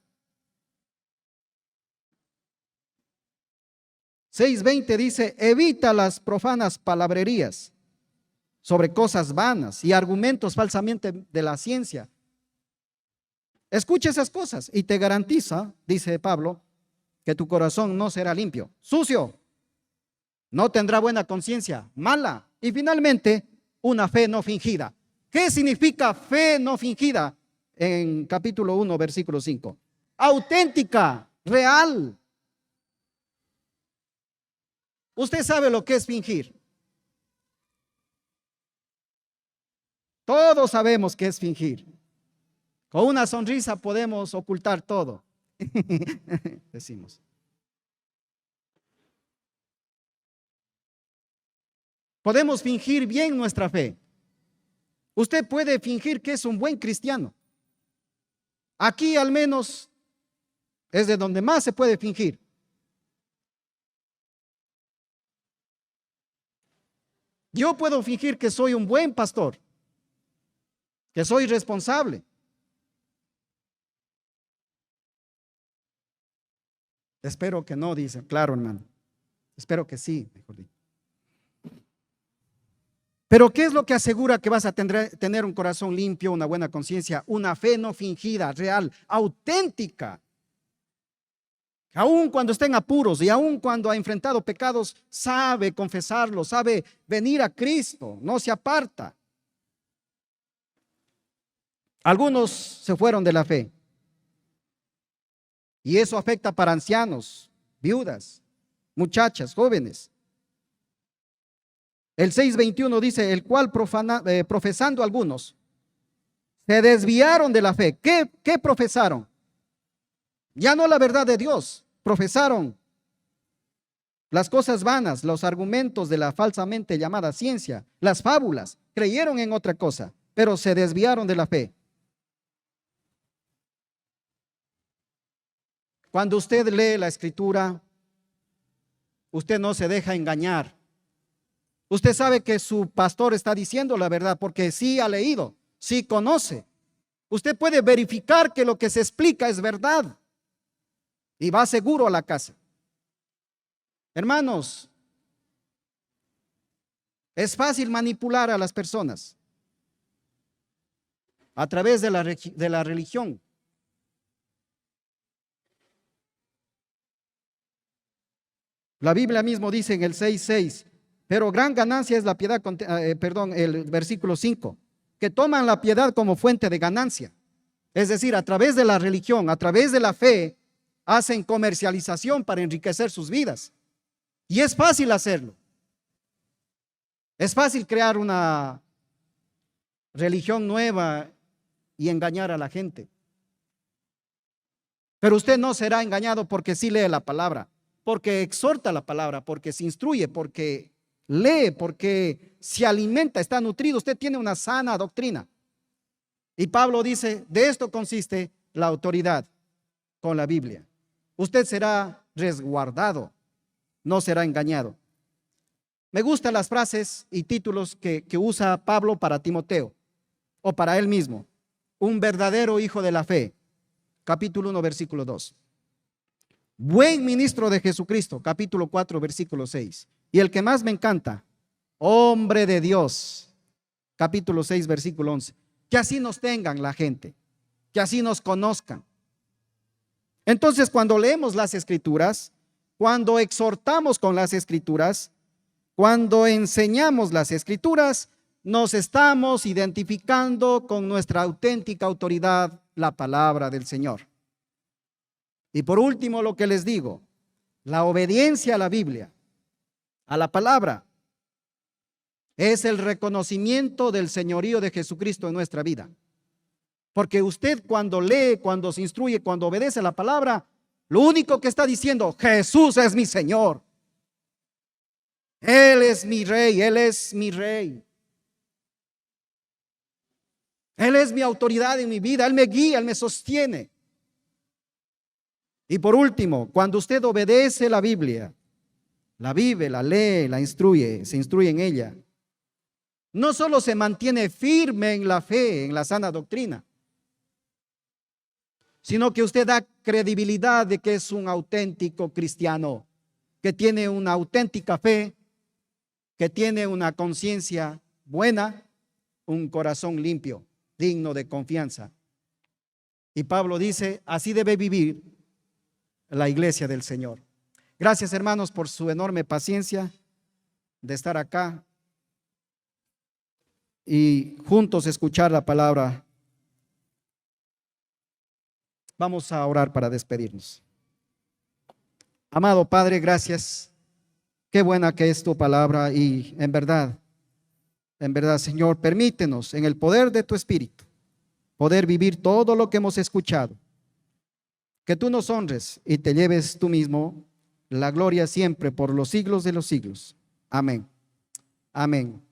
6:20 dice: evita las profanas palabrerías sobre cosas vanas y argumentos falsamente de la ciencia. Escucha esas cosas y te garantiza, dice Pablo, que tu corazón no será limpio, sucio, no tendrá buena conciencia, mala, y finalmente una fe no fingida. ¿Qué significa fe no fingida? En capítulo 1, versículo 5. Auténtica, real. Usted sabe lo que es fingir. Todos sabemos qué es fingir. Con una sonrisa podemos ocultar todo. Decimos. Podemos fingir bien nuestra fe. Usted puede fingir que es un buen cristiano. Aquí al menos es de donde más se puede fingir. Yo puedo fingir que soy un buen pastor, que soy responsable. Espero que no, dice. Claro, hermano. Espero que sí, mejor dicho. Pero ¿qué es lo que asegura que vas a tener un corazón limpio, una buena conciencia, una fe no fingida, real, auténtica? Aún cuando esté en apuros y aún cuando ha enfrentado pecados, sabe confesarlo, sabe venir a Cristo, no se aparta. Algunos se fueron de la fe. Y eso afecta para ancianos, viudas, muchachas, jóvenes. El 6:21 dice: el cual profesando algunos, se desviaron de la fe. ¿Qué profesaron? Ya no la verdad de Dios, profesaron las cosas vanas, los argumentos de la falsamente llamada ciencia, las fábulas, creyeron en otra cosa, pero se desviaron de la fe. Cuando usted lee la escritura, usted no se deja engañar. Usted sabe que su pastor está diciendo la verdad porque sí ha leído, sí conoce. Usted puede verificar que lo que se explica es verdad y va seguro a la casa. Hermanos, es fácil manipular a las personas a través de la religión. La Biblia mismo dice en el 6:6, pero gran ganancia es la piedad, el versículo 5, que toman la piedad como fuente de ganancia. Es decir, a través de la religión, a través de la fe, hacen comercialización para enriquecer sus vidas. Y es fácil hacerlo. Es fácil crear una religión nueva y engañar a la gente. Pero usted no será engañado porque sí lee la palabra, porque exhorta la palabra, porque se instruye, porque lee, porque se alimenta, está nutrido. Usted tiene una sana doctrina. Y Pablo dice: de esto consiste la autoridad con la Biblia. Usted será resguardado, no será engañado. Me gustan las frases y títulos que usa Pablo para Timoteo o para él mismo. Un verdadero hijo de la fe, capítulo 1, versículo 2. Buen ministro de Jesucristo, capítulo 4, versículo 6. Y el que más me encanta, hombre de Dios. Capítulo 6, versículo 11. Que así nos tengan la gente, que así nos conozcan. Entonces, cuando leemos las Escrituras, cuando exhortamos con las Escrituras, cuando enseñamos las Escrituras, nos estamos identificando con nuestra auténtica autoridad, la palabra del Señor. Y por último, lo que les digo, la obediencia a la Biblia, a la palabra, es el reconocimiento del señorío de Jesucristo en nuestra vida. Porque usted cuando lee, cuando se instruye, cuando obedece a la palabra, lo único que está diciendo: Jesús es mi Señor. Él es mi Rey, Él es mi Rey. Él es mi autoridad en mi vida, Él me guía, Él me sostiene. Y por último, cuando usted obedece la Biblia, la vive, la lee, la instruye, se instruye en ella, no solo se mantiene firme en la fe, en la sana doctrina, sino que usted da credibilidad de que es un auténtico cristiano, que tiene una auténtica fe, que tiene una conciencia buena, un corazón limpio, digno de confianza. Y Pablo dice: así debe vivir la iglesia del Señor. Gracias, hermanos, por su enorme paciencia de estar acá y juntos escuchar la palabra. Vamos a orar para despedirnos. Amado Padre, gracias. Qué buena que es tu palabra y en verdad, Señor, permítenos en el poder de tu Espíritu poder vivir todo lo que hemos escuchado. Que tú nos honres y te lleves tú mismo la gloria siempre por los siglos de los siglos. Amén. Amén.